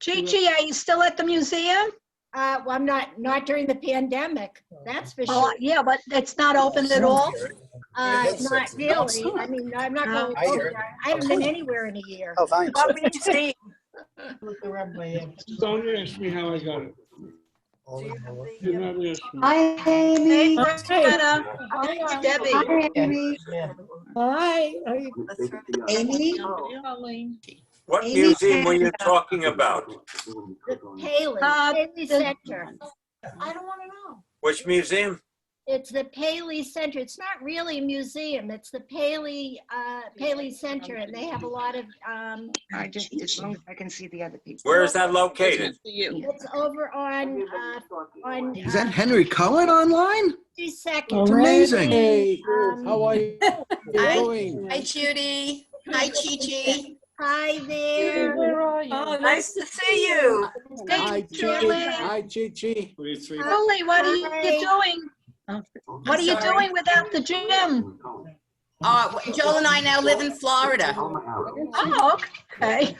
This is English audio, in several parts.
Chi, are you still at the museum? Well, I'm not during the pandemic, that's for sure. Yeah, but it's not open at all? Not really. I mean, I'm not going over there. I haven't been anywhere in a year. Oh, thanks. What were you saying? Don't ask me how I got it. Do not ask me. Hi, Amy. Hey, Greta. Debbie. Hi, Amy. Hi. Amy. What Amy museum were you Canada. talking about? The Paley Center. I don't want to know. Which museum? It's the Paley Center. It's not really a museum. It's the Paley Center, and they have a lot of. I just as long as I can see the other people. Where is that located? It's over on Is that Henry Cohen online? 52nd. It's amazing. Hey, how are you doing? Hi, Judy. Hi, Chi-Chi. Hi there. Oh, Nice to see you. Hi, Hey, Chi. Julie. Hi, Chi. Julie, what are you doing? What are you doing without the gym? Joel and I now live in Florida. Oh, okay.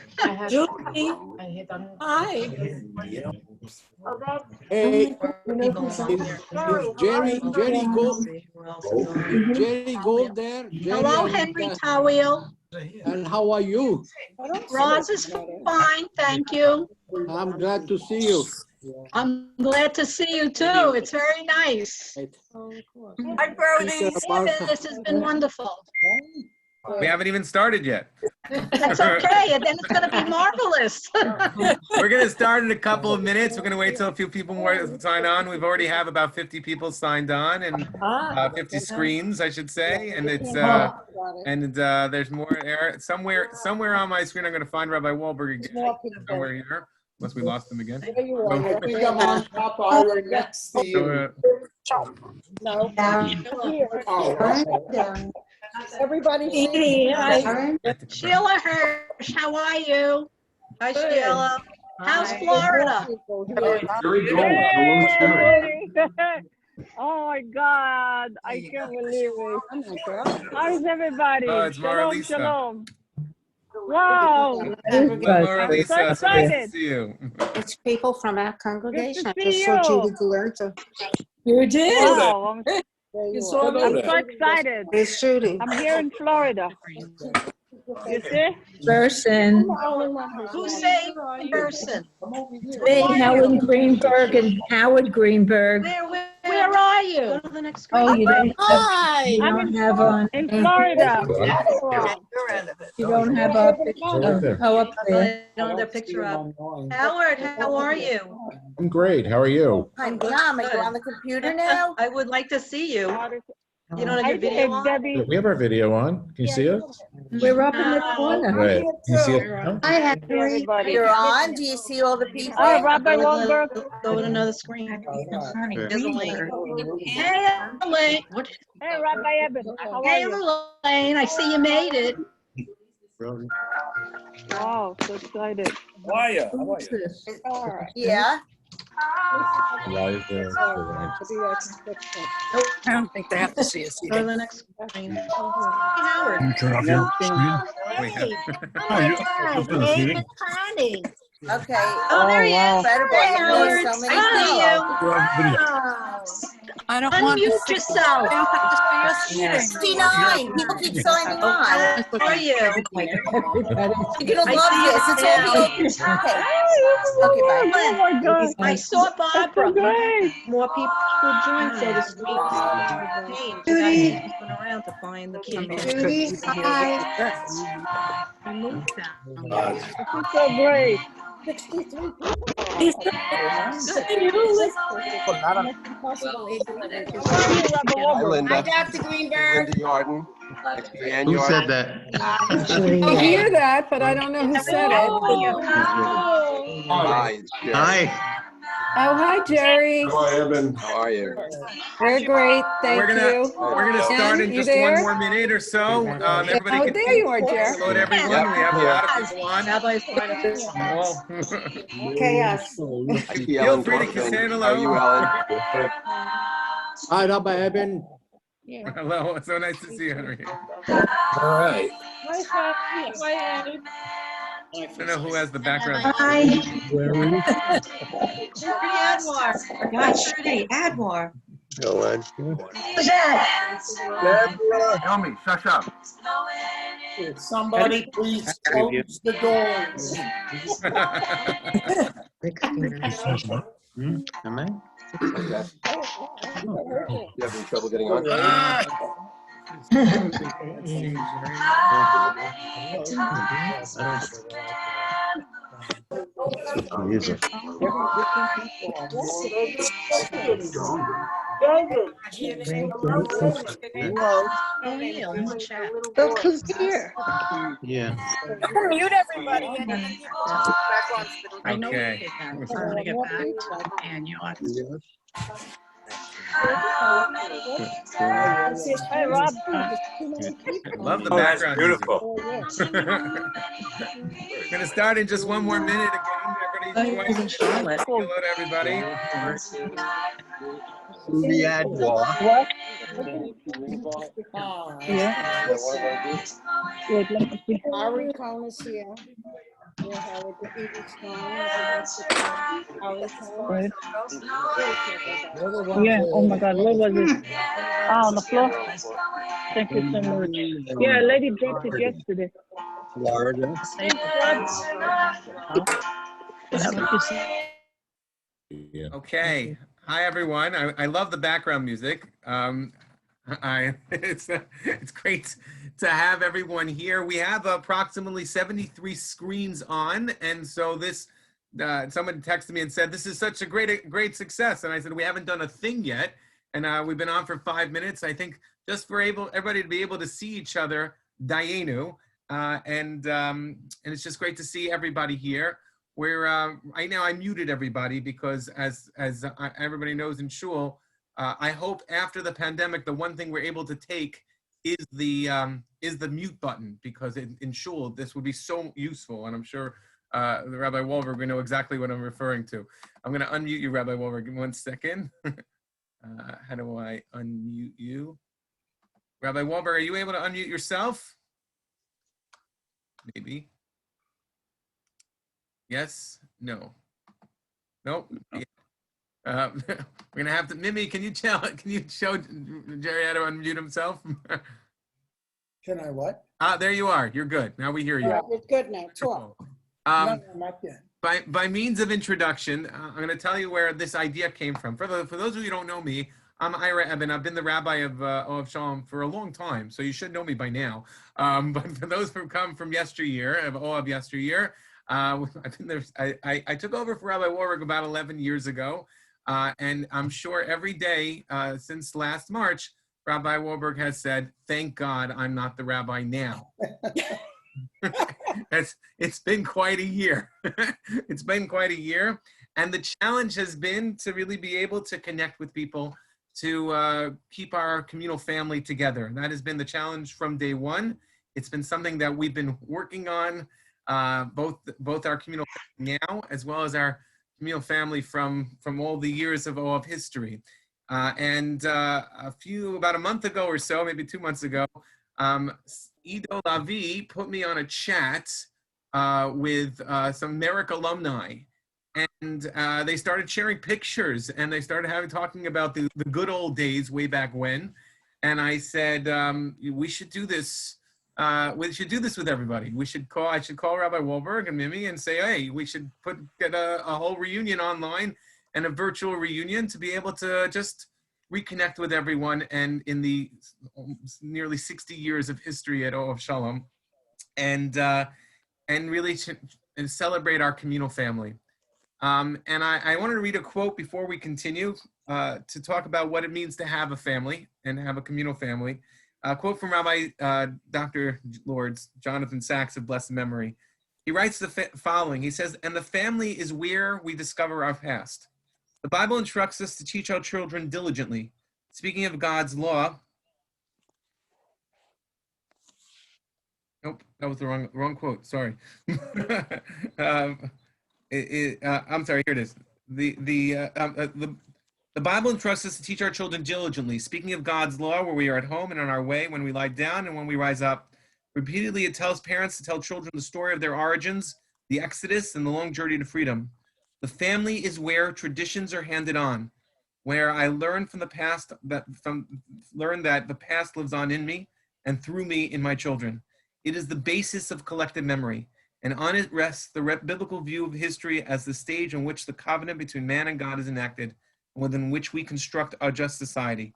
Julie. Hi. Hey, Jerry Gold there? Hello, Henry Tawil. And how are you? Roz is fine, thank you. I'm glad to see you. I'm glad to see you too. It's very nice. Hi, Brody. This has been wonderful. We haven't even started yet. That's okay, and then it's gonna be marvelous. We're gonna start in a couple of minutes. We're gonna wait till a few people more sign on. We've already have about 50 people signed on and 50 screens, I should say. And it's there's more somewhere on my screen. I'm gonna find Rabbi Wohlberg again somewhere here, unless we lost him again. Everybody. Sheila Hirsch, how are you? Hi, Sheila. How's Florida? Oh my God, I can't believe it. How's everybody? Oh, it's Shalom, Marlisa. shalom. Wow. Marlisa, so nice to excited. see you. It's people from our congregation. I Good to just see saw you. Judy Galerta. You did? Wow, You saw I'm me? so excited. It's Judy. I'm here in Florida. You see? Person. Who's saying person? Hey, Howard Greenberg and Howard Greenberg. Where are you? Go to the next screen. Oh, you don't Hi. you don't have on. In Florida. You don't have a picture. Oh, up there. Don't have their picture up. Howard, how are you? I'm great. How are you? I'm good. Are you on the computer now? I would like to see you. You don't have your video on? Debbie. We have our video on. Can you see us? We're up in the corner. Right. Can you see it now? I have Everybody. You're on? Do you see all the people? Oh, Rabbi Wohlberg. Go to another screen. There's a link. Hey, Elaine. Hey, Rabbi Eben. How are Hey, you? Elaine, I see you made it. Wow, so excited. How are you? Who's this? Yeah. Live there. I don't think they have to see us Go to either. the next screen. Howard. Turn off your screen. Hey, oh my God, Abe and Connie. Okay. Oh, there he is. Better Hey, button. There's Howard. so many I see you. I don't want to Unmute see yourself. I don't have to see us either. 69. People keep signing on. How are you? Everybody. You're gonna love this. It's all the open. Okay. Okay, bye. Oh my God. I saw That's so Barbara. great. More people will join, so the screen is changed. Going around to find the people. Judy, hi. This is so great. Hi, Linda. Hi, Dr. Greenberg. Linda Yarden. Who said that? I hear that, but I don't know who said it. Hi. Jerry. Hi. Oh, hi, Jerry. Hi, Evan. How are you? We're great, thank We're gonna you. start in Ken, you just there? one more minute or so. Everybody Oh, can there you are, Jerry. hello to everyone. Yep. We have a lot of people on. Rabbi's part of this. Oh. Chaos. I see Feel Ellen free to Dorfman. say hello. How are you, Ellen? Hi, Rabbi Eben. Hello, it's so nice to see you, Henry. All right. I don't know who has the background. Hi. Trudy Adwar. Gosh, Trudy Adwar. Who's that? Tell me, shush up. Somebody please close the doors. Am I? You having trouble getting on? Look who's here. Yeah. Mute everybody and then people back on. I know Okay. we did that. I'm gonna get back to Daniel. Hey, Rob. I love the Oh, that's background. beautiful. We're gonna start in just one more minute again. Everybody join. Charlotte. Hello to everybody. Trudy Adwar. Yeah. Wait, let me see. Ari Cohn is here. We'll have it to Edie Wait. Yeah, oh my God, what was it? Ah, on the floor? Thank you so much. Yeah, a lady dropped it yesterday. Florida. Okay. Hi everyone. I love the background music. It's great to have everyone here. We have approximately 73 screens on, and so this someone texted me and said this is such a great success, and I said we haven't done a thing yet, and we've been on for 5 minutes. I think just for everybody to be able to see each other, Dayenu, and it's just great to see everybody here. Right now I muted everybody because as everybody knows in shul, I hope after the pandemic, the one thing we're able to take is the mute button, because in shul, this would be so useful. And I'm sure the Rabbi Wohlberg will know exactly what I'm referring to. I'm going to unmute you, Rabbi Wohlberg. Give me 1 second. How do I unmute you? Rabbi Wohlberg, are you able to unmute yourself? Maybe. Yes? No. Nope. Yeah. We're gonna have to. Mimi, can you show Jerry how to unmute himself? Can I what? There you are. You're good. Now we hear you. It's good now. Talk. No, not yet. By means of introduction, I'm going to tell you where this idea came from. For those of you who don't know me, I'm Ira Eben. I've been the rabbi of Ohav Sholom for a long time, so you should know me by now. But for those who come from yesteryear, of Ohav yesteryear, I've been there. I took over for Rabbi Wohlberg about 11 years ago, and I'm sure every day since last March, Rabbi Wohlberg has said, "Thank God I'm not the rabbi now." It's been quite a year. It's been quite a year, and the challenge has been to really be able to connect with people, to keep our communal family together. That has been the challenge from day one. It's been something that we've been working on, both our communal family now as well as our communal family from all the years of Ohav history. About a month ago or so, maybe 2 months ago, Ido Lavi put me on a chat with some Merrick alumni, and they started sharing pictures, and they started talking about the good old days way back when. And I said, we should do this. We should do this with everybody. I should call Rabbi Wohlberg and Mimi and say, hey, we should get a whole reunion online and a virtual reunion to be able to just reconnect with everyone, and in the nearly 60 years of history at Ohav Sholom, and really and celebrate our communal family. And I wanted to read a quote before we continue to talk about what it means to have a family and have a communal family. A quote from Rabbi Dr. Lords, Jonathan Sachs of blessed memory. He writes the following. He says, "And the family is where we discover our past. The Bible instructs us to teach our children diligently. Speaking of God's law," nope, that was the wrong quote. Sorry. I'm sorry. Here it is. The Bible entrusts us to teach our children diligently. Speaking of God's law, where we are at home and on our way, when we lie down and when we rise up, Repeatedly, it tells parents to tell children the story of their origins, the Exodus, and the long journey to freedom. The family is where traditions are handed on, where I learn from the past learn that the past lives on in me and through me in my children. It is the basis of collective memory, and on it rests the biblical view of history as the stage on which the covenant between man and God is enacted, and within which we construct our just society.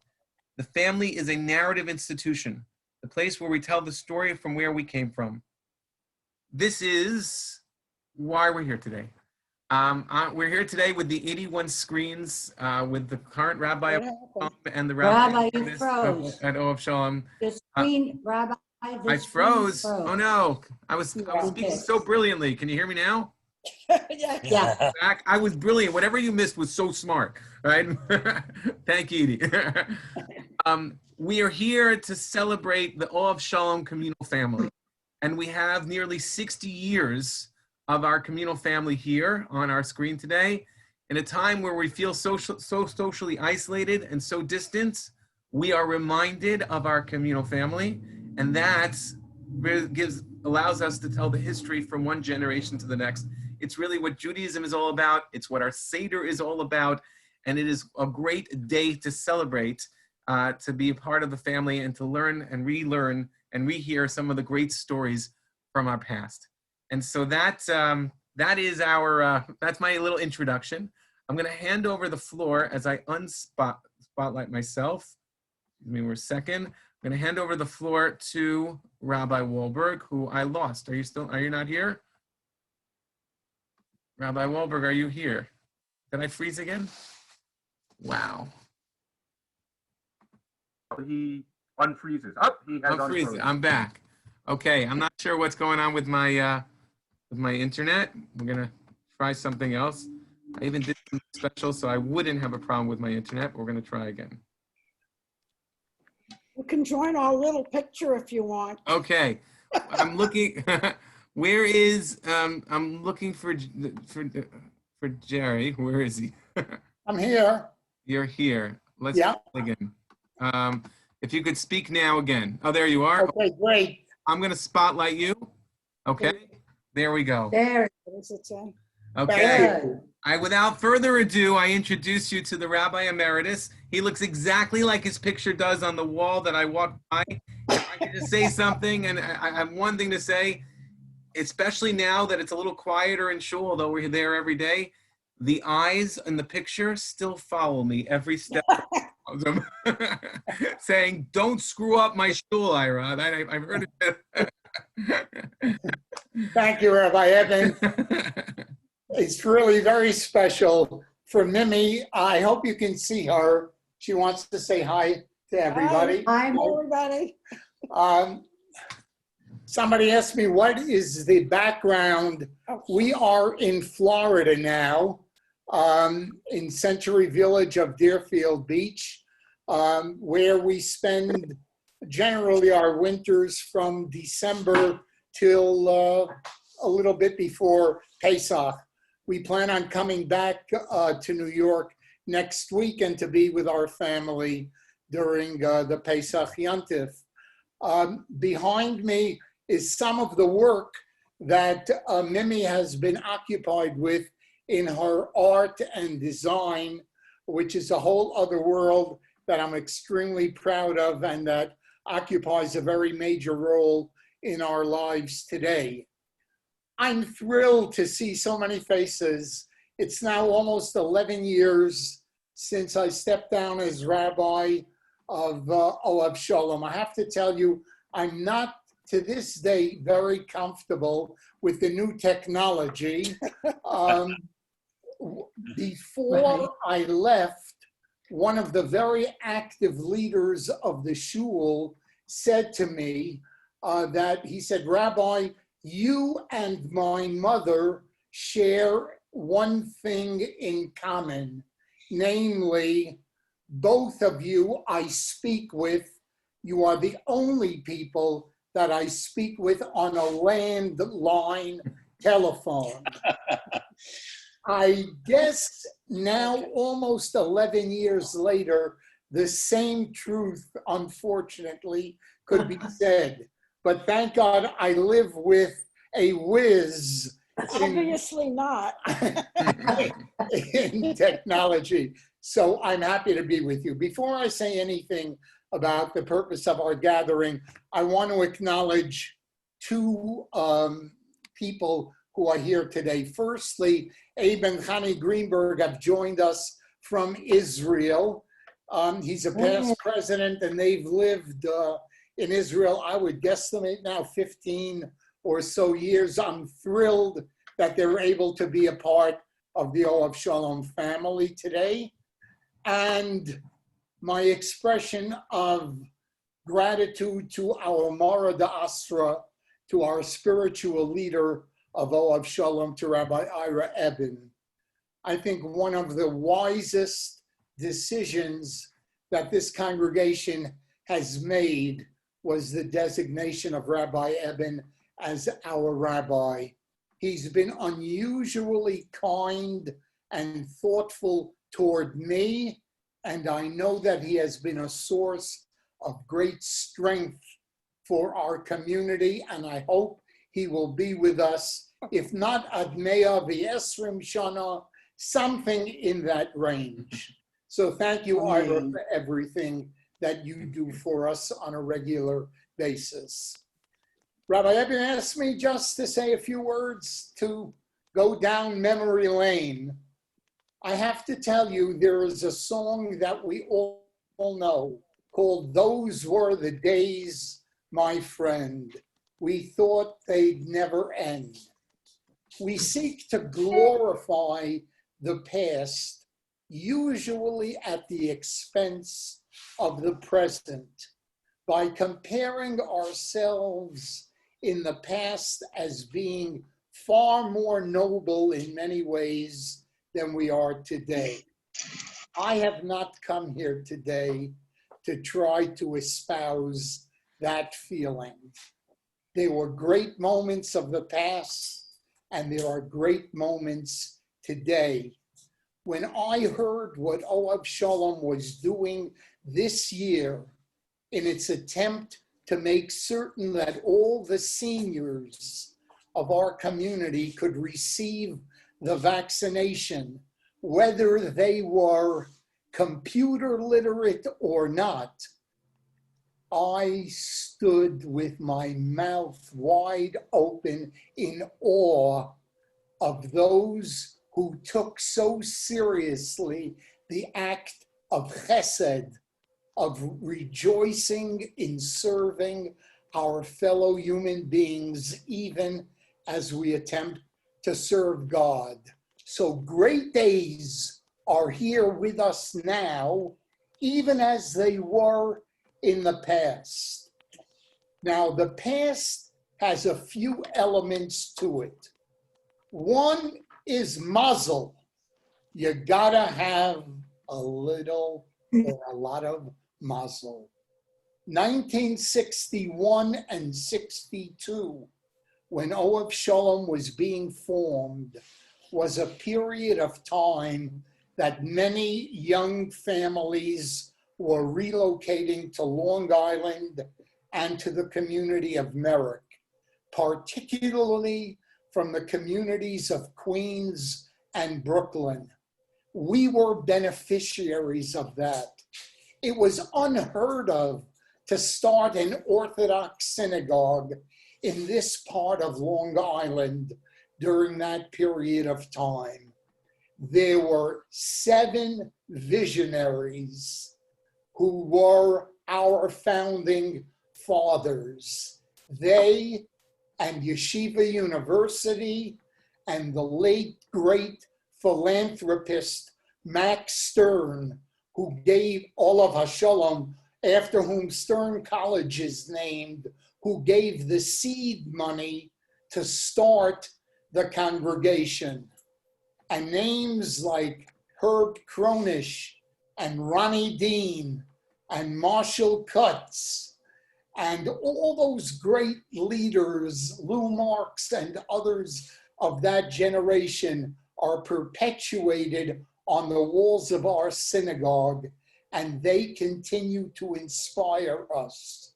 The family is a narrative institution, the place where we tell the story from where we came from. This is why we're here today. We're here today with the 81 screens with the current Rabbi of Sholom and the Rabbi you froze. at Ohav Sholom. The screen, Rabbi. the I screen froze. Oh no, I was speaking so brilliantly. Can you hear me now? Yeah. Back. I was brilliant. Whatever you missed was so smart, right? Thank you, Edie. We are here to celebrate the Ohav Sholom communal family, and we have nearly 60 years of our communal family here on our screen today. In a time where we feel so socially isolated and so distant, we are reminded of our communal family, and that allows us to tell the history from one generation to the next. It's really what Judaism is all about. It's what our Seder is all about, and it is a great day to celebrate, to be a part of the family and to learn and relearn and rehear some of the great stories from our past. And so that is that's my little introduction. I'm going to hand over the floor as I spotlight myself. Give me 1 second. I'm going to hand over the floor to Rabbi Wohlberg, who I lost. Are you not here? Rabbi Wohlberg, are you here? Did I freeze again? Wow. He unfreezes. Oh, he has unfrozen. I'm back. Okay, I'm not sure what's going on with my internet. We're gonna try something else. I even did something special so I wouldn't have a problem with my internet. We're gonna try again. You can join our little picture if you want. Okay, I'm looking. Where is I'm looking for Jerry. Where is he? I'm here. You're here. Let's try again. If you could speak now again. Oh, there you are. Okay, great. I'm gonna spotlight you. Okay. There we go. There. What does it say? Okay. Without further ado, I introduce you to the Rabbi Emeritus. He looks exactly like his picture does on the wall that I walked by. If I could just say something, and I have one thing to say, especially now that it's a little quieter in shul, although we're there every day, the eyes in the picture still follow me every step. Saying, don't screw up my shul, Ira. I've heard it. Thank you, Rabbi Evan. It's really very special for Mimi. I hope you can see her. She wants to say hi to everybody. Hi, everybody. Somebody asked me, what is the background? We are in Florida now, in Century Village of Deerfield Beach, where we spend generally our winters from December till a little bit before Pesach. We plan on coming back to New York next week and to be with our family during the Pesach Yontif. Behind me is some of the work that Mimi has been occupied with in her art and design, which is a whole other world that I'm extremely proud of and that occupies a very major role in our lives today. I'm thrilled to see so many faces. It's now almost 11 years since I stepped down as rabbi of Ohav Sholom. I have to tell you, I'm not to this day very comfortable with the new technology. Before I left, one of the very active leaders of the shul said to me that he said, Rabbi, you and my mother share one thing in common, namely, both of you I speak with. You are the only people that I speak with on a landline telephone. I guess now, almost 11 years later, the same truth, unfortunately, could be said. but thank God I live with a whiz Obviously not. in technology. So I'm happy to be with you. Before I say anything about the purpose of our gathering, I want to acknowledge two people who are here today. Firstly, Abe and Connie Greenberg have joined us from Israel. He's a past president, and they've lived in Israel, I would guesstimate now 15 or so years. I'm thrilled that they're able to be a part of the Ohav Sholom family today. And my expression of gratitude to our Mara D'Astra, to our spiritual leader of Ohav Sholom, to Rabbi Ira Eben. I think one of the wisest decisions that this congregation has made was the designation of Rabbi Eben as our rabbi. He's been unusually kind and thoughtful toward me, and I know that he has been a source of great strength for our community, and I hope he will be with us, if not ad mea v'esrim shana, something in that range. So thank you, Ira, for everything that you do for us on a regular basis. Rabbi Eben asked me just to say a few words to go down memory lane. I have to tell you, there is a song that we all know called "Those Were the Days, My Friend. We thought they'd never end." We seek to glorify the past, usually at the expense of the present, by comparing ourselves in the past as being far more noble in many ways than we are today. I have not come here today to try to espouse that feeling. There were great moments of the past, and there are great moments today. When I heard what Ohav Sholom was doing this year in its attempt to make certain that all the seniors of our community could receive the vaccination, whether they were computer literate or not, I stood with my mouth wide open in awe of those who took so seriously the act of chesed, of rejoicing in serving our fellow human beings, even as we attempt to serve God. So great days are here with us now, even as they were in the past. Now, the past has a few elements to it. One is mazel. You gotta have a little or a lot of mazel. 1961 and 62, when Ohav Sholom was being formed, was a period of time that many young families were relocating to Long Island and to the community of Merrick, particularly from the communities of Queens and Brooklyn. We were beneficiaries of that. It was unheard of to start an Orthodox synagogue in this part of Long Island during that period of time. There were 7 visionaries who were our founding fathers. They and Yeshiva University and the late great philanthropist Max Stern, who gave Ohav Sholom, after whom Stern College is named, who gave the seed money to start the congregation. And names like Herb Cronish and Ronnie Dean and Marshall Kutz and all those great leaders, Lou Marx and others of that generation, are perpetuated on the walls of our synagogue, and they continue to inspire us.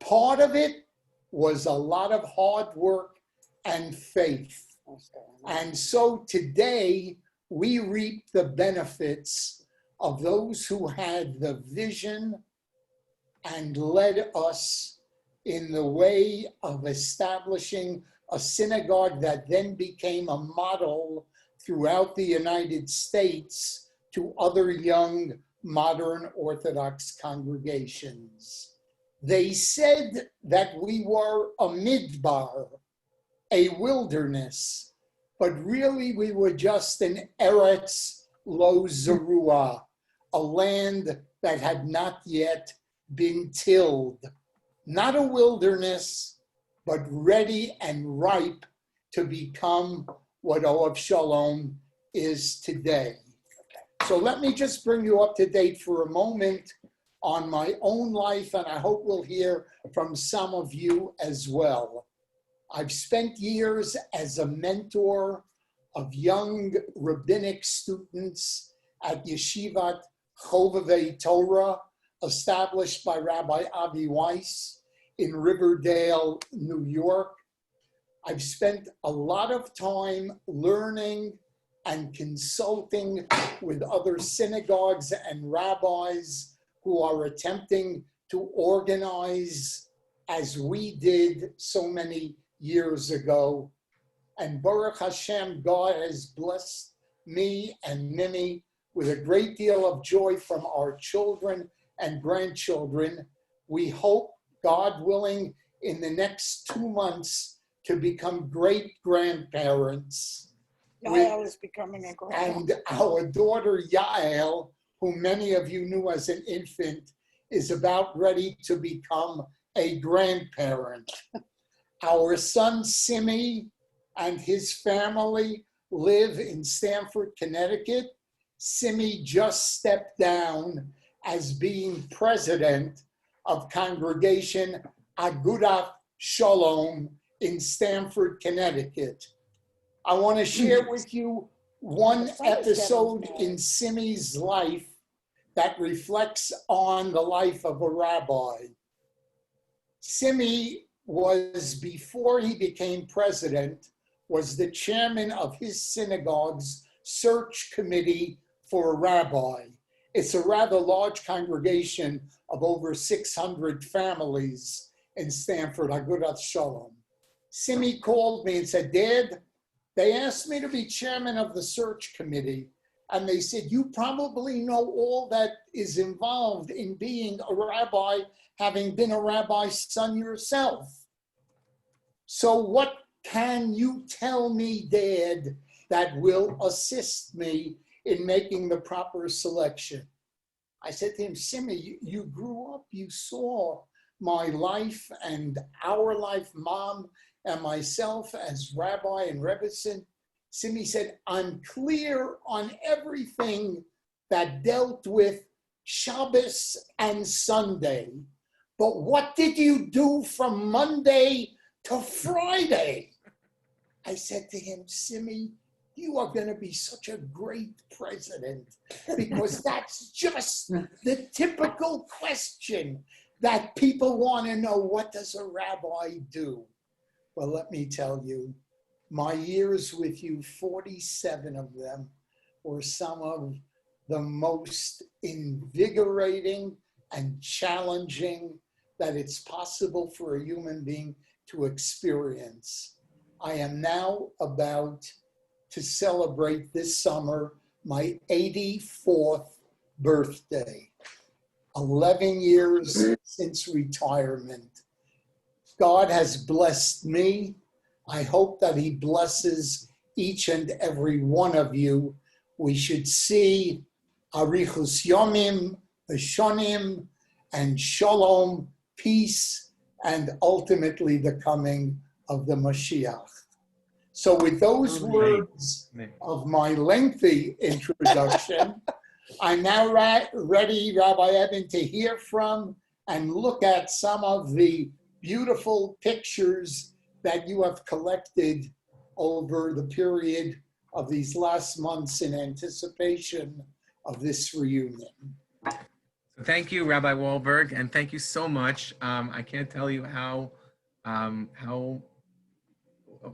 Part of it was a lot of hard work and faith. And so today we reap the benefits of those who had the vision and led us in the way of establishing a synagogue that then became a model throughout the United States to other young modern Orthodox congregations. They said that we were a midbar, a wilderness, but really we were just an Eretz Lo Zerua, a land that had not yet been tilled. Not a wilderness, but ready and ripe to become what Ohav Sholom is today. So let me just bring you up to date for a moment on my own life, and I hope we'll hear from some of you as well. I've spent years as a mentor of young rabbinic students at Yeshivat Chovevei Torah, established by Rabbi Avi Weiss in Riverdale, New York. I've spent a lot of time learning and consulting with other synagogues and rabbis who are attempting to organize as we did so many years ago. And Baruch Hashem, God has blessed me and Mimi with a great deal of joy from our children and grandchildren. We hope, God willing, in the next 2 months to become great grandparents. Yael is becoming a grandma. And our daughter Yael, who many of you knew as an infant, is about ready to become a grandparent. Our son Simi and his family live in Stamford, Connecticut. Simi just stepped down as being president of Congregation Agudat Sholom in Stamford, Connecticut. I want to share with you one episode in Simi's life that reflects on the life of a rabbi. Simi was, before he became president, was the chairman of his synagogue's search committee for a rabbi. It's a rather large congregation of over 600 families in Stamford, Agudat Sholom. Simi called me and said, Dad, they asked me to be chairman of the search committee, and they said, you probably know all that is involved in being a rabbi, having been a rabbi's son yourself. So what can you tell me, Dad, that will assist me in making the proper selection? I said to him, Simi, you grew up, you saw my life and our life, Mom and myself as rabbi and rebbetzin. Simi said, I'm clear on everything that dealt with Shabbos and Sunday, but what did you do from Monday to Friday? I said to him, Simi, you are going to be such a great president, because that's just the typical question that people want to know. What does a rabbi do? Well, let me tell you, my years with you, 47 of them, were some of the most invigorating and challenging that it's possible for a human being to experience. I am now about to celebrate this summer my 84th birthday, 11 years since retirement. God has blessed me. I hope that he blesses each and every one of you. We should see Arichus Yomim, Shonim, and Sholom, peace, and ultimately the coming of the Mashiach. So with those words of my lengthy introduction, I'm now ready, Rabbi Eben, to hear from and look at some of the beautiful pictures that you have collected over the period of these last months in anticipation of this reunion. Thank you, Rabbi Wohlberg, and thank you so much. I can't tell you how how,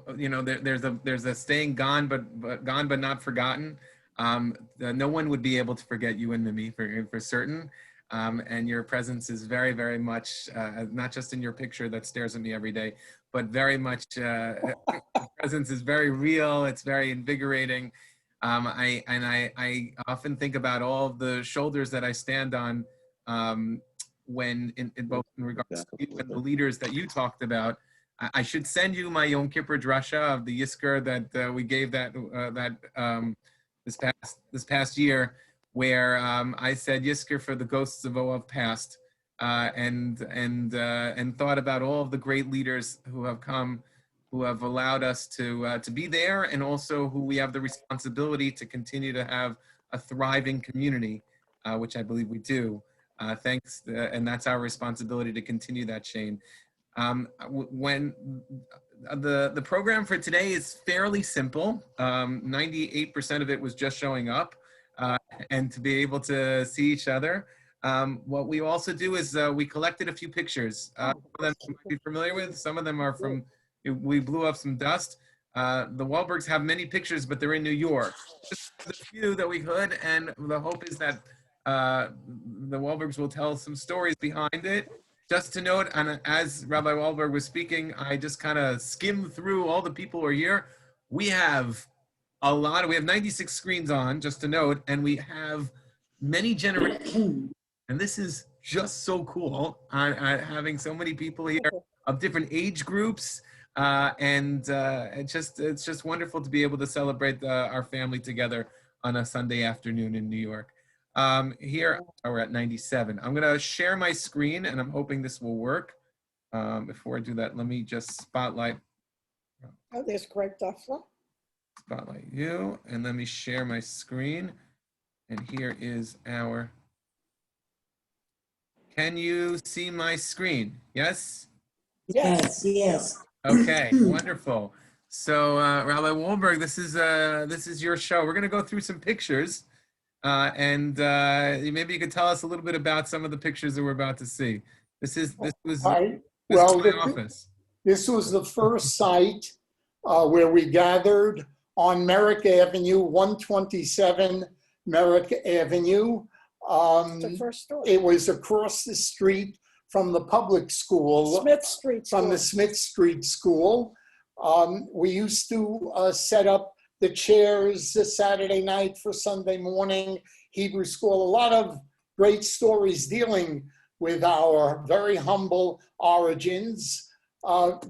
there's a saying, gone but not forgotten. No one would be able to forget you and Mimi for certain. And your presence is very, very much, not just in your picture that stares at me every day, but very much, presence is very real. It's very invigorating. I often think about all of the shoulders that I stand on when in both in regards to you and the leaders that you talked about. I should send you my Yom Kippur drasha of the Yizkor that we gave this past year, where I said Yizkor for the ghosts of Ohav past, and thought about all of the great leaders who have come, who have allowed us to be there, and also who we have the responsibility to continue to have a thriving community, which I believe we do. Thanks, and that's our responsibility to continue that chain. When the program for today is fairly simple, 98% of it was just showing up and to be able to see each other. What we also do is we collected a few pictures. Some of them you might be familiar with. Some of them are from, we blew up some dust. The Wohlbergs have many pictures, but they're in New York. Just a few that we could, and the hope is that the Wohlbergs will tell some stories behind it. Just to note, and as Rabbi Wohlberg was speaking, I just kind of skimmed through all the people who are here. We have we have 96 screens on, just to note, and we have many generations. And this is just so cool, having so many people here of different age groups. It's just wonderful to be able to celebrate our family together on a Sunday afternoon in New York. Here we're at 97. I'm gonna share my screen, and I'm hoping this will work. Before I do that, let me just spotlight. Oh, there's Greg Duffler. Spotlight you, and let me share my screen. And here is our. Can you see my screen? Yes? Yes, yes. Okay, wonderful. So Rabbi Wohlberg, this is your show. We're gonna go through some pictures. And maybe you could tell us a little bit about some of the pictures that we're about to see. This is my office. This was the first site where we gathered on Merrick Avenue, 127 Merrick Avenue. The first story. It was across the street from the public school. Smith Street School. From the Smith Street School. We used to set up the chairs this Saturday night for Sunday morning, Hebrew school. A lot of great stories dealing with our very humble origins.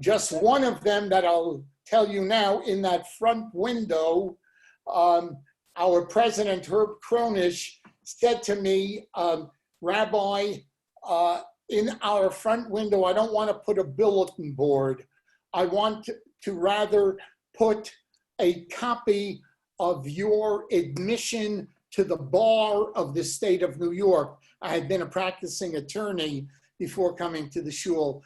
Just one of them that I'll tell you now, in that front window, our president, Herb Cronish, said to me, Rabbi, in our front window, I don't want to put a bulletin board. I want to rather put a copy of your admission to the bar of the state of New York. I had been a practicing attorney before coming to the shul.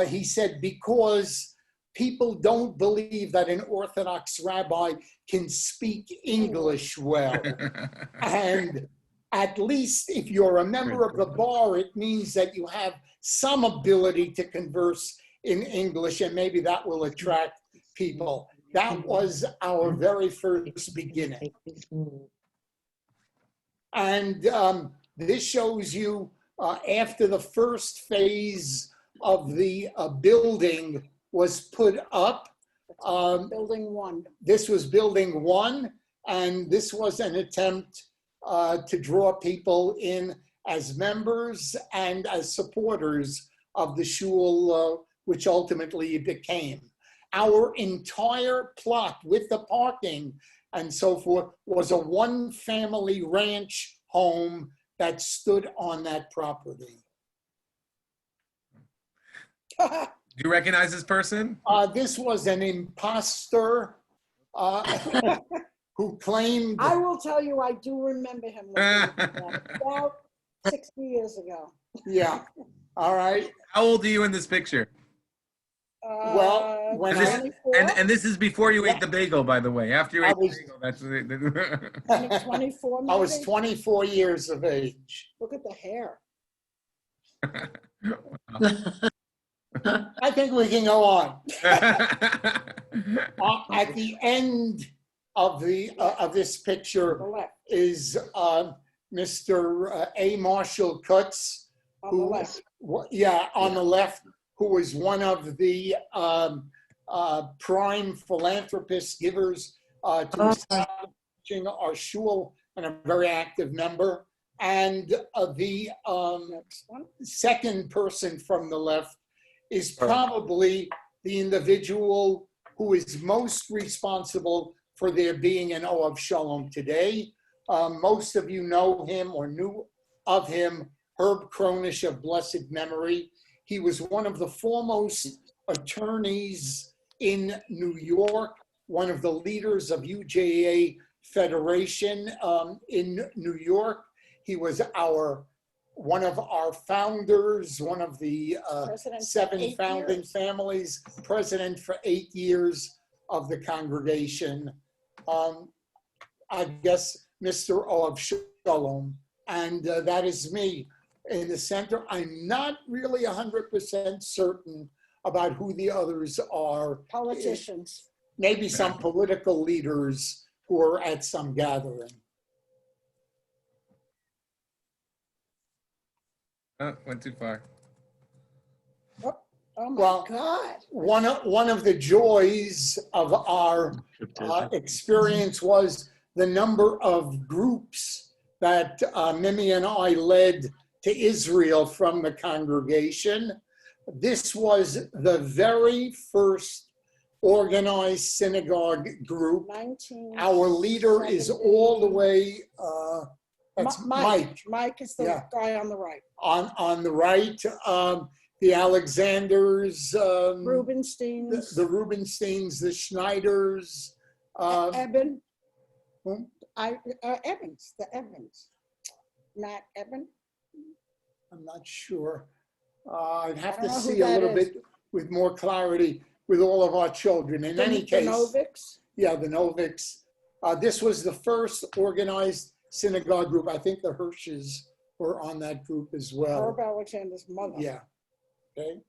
He said, because people don't believe that an Orthodox rabbi can speak English well. And at least if you're a member of the bar, it means that you have some ability to converse in English, and maybe that will attract people. That was our very first beginning. And this shows you after the first phase of the building was put up. Building 1. This was building 1, and this was an attempt to draw people in as members and as supporters of the shul, which ultimately became. Our entire plot with the parking and so forth was a one-family ranch home that stood on that property. Do you recognize this person? This was an imposter who claimed... I will tell you, I do remember him about 60 years ago. Yeah, all right. How old are you in this picture? Well, when and this is before you ate the bagel, by the way. After you ate the bagel, that's 24, maybe? I was 24 years of age. Look at the hair. I think we can go on. At the end of this picture is Mr. A. Marshall Kutz, On the left. on the left, who was one of the prime philanthropist givers to establishing our shul, and a very active member. And the second person from the left is probably the individual who is most responsible for there being an Ohav Sholom today. Most of you know him or knew of him, Herb Cronish of blessed memory. He was one of the foremost attorneys in New York, one of the leaders of UJA Federation in New York. He was one of our founders, one of the 7 founding families, president for 8 years of the congregation. I guess Mr. Ohav Sholom, and that is me in the center. I'm not really 100% certain about who the others are. Politicians. Maybe some political leaders who are at some gathering. Oh, went too far. Oh my God. One of the joys of our experience was the number of groups that Mimi and I led to Israel from the congregation. This was the very first organized synagogue group. Our leader is all the way, that's Mike. Mike is the guy on the right. On the right, the Alexanders, Rubensteins. the Rubensteins, the Schneiders. Eben. Whom? Evans, the Evans. Matt Eben. I'm not sure. I'd have to know who see a that little is. bit with more clarity with all of our children. In any case, The Noviks. yeah, the Noviks. This was the first organized synagogue group. I think the Hirsches were on that group as well. Herb Alexander's mother. Yeah. Okay.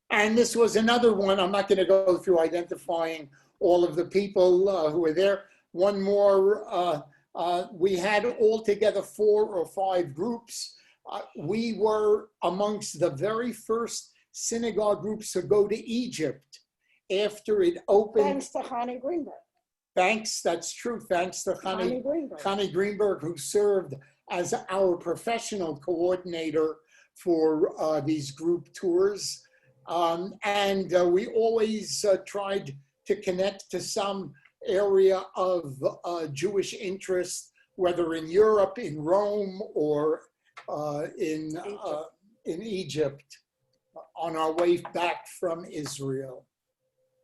And this was another one. I'm not going to go through identifying all of the people who were there. One more. We had altogether 4 or 5 groups. We were amongst the very first synagogue groups to go to Egypt after it opened. Thanks to Connie Greenberg. Thanks, that's true. Thanks to Connie Greenberg. Connie Greenberg, who served as our professional coordinator for these group tours. And we always tried to connect to some area of Jewish interest, whether in Europe, in Rome, or in Egypt, on our way back from Israel.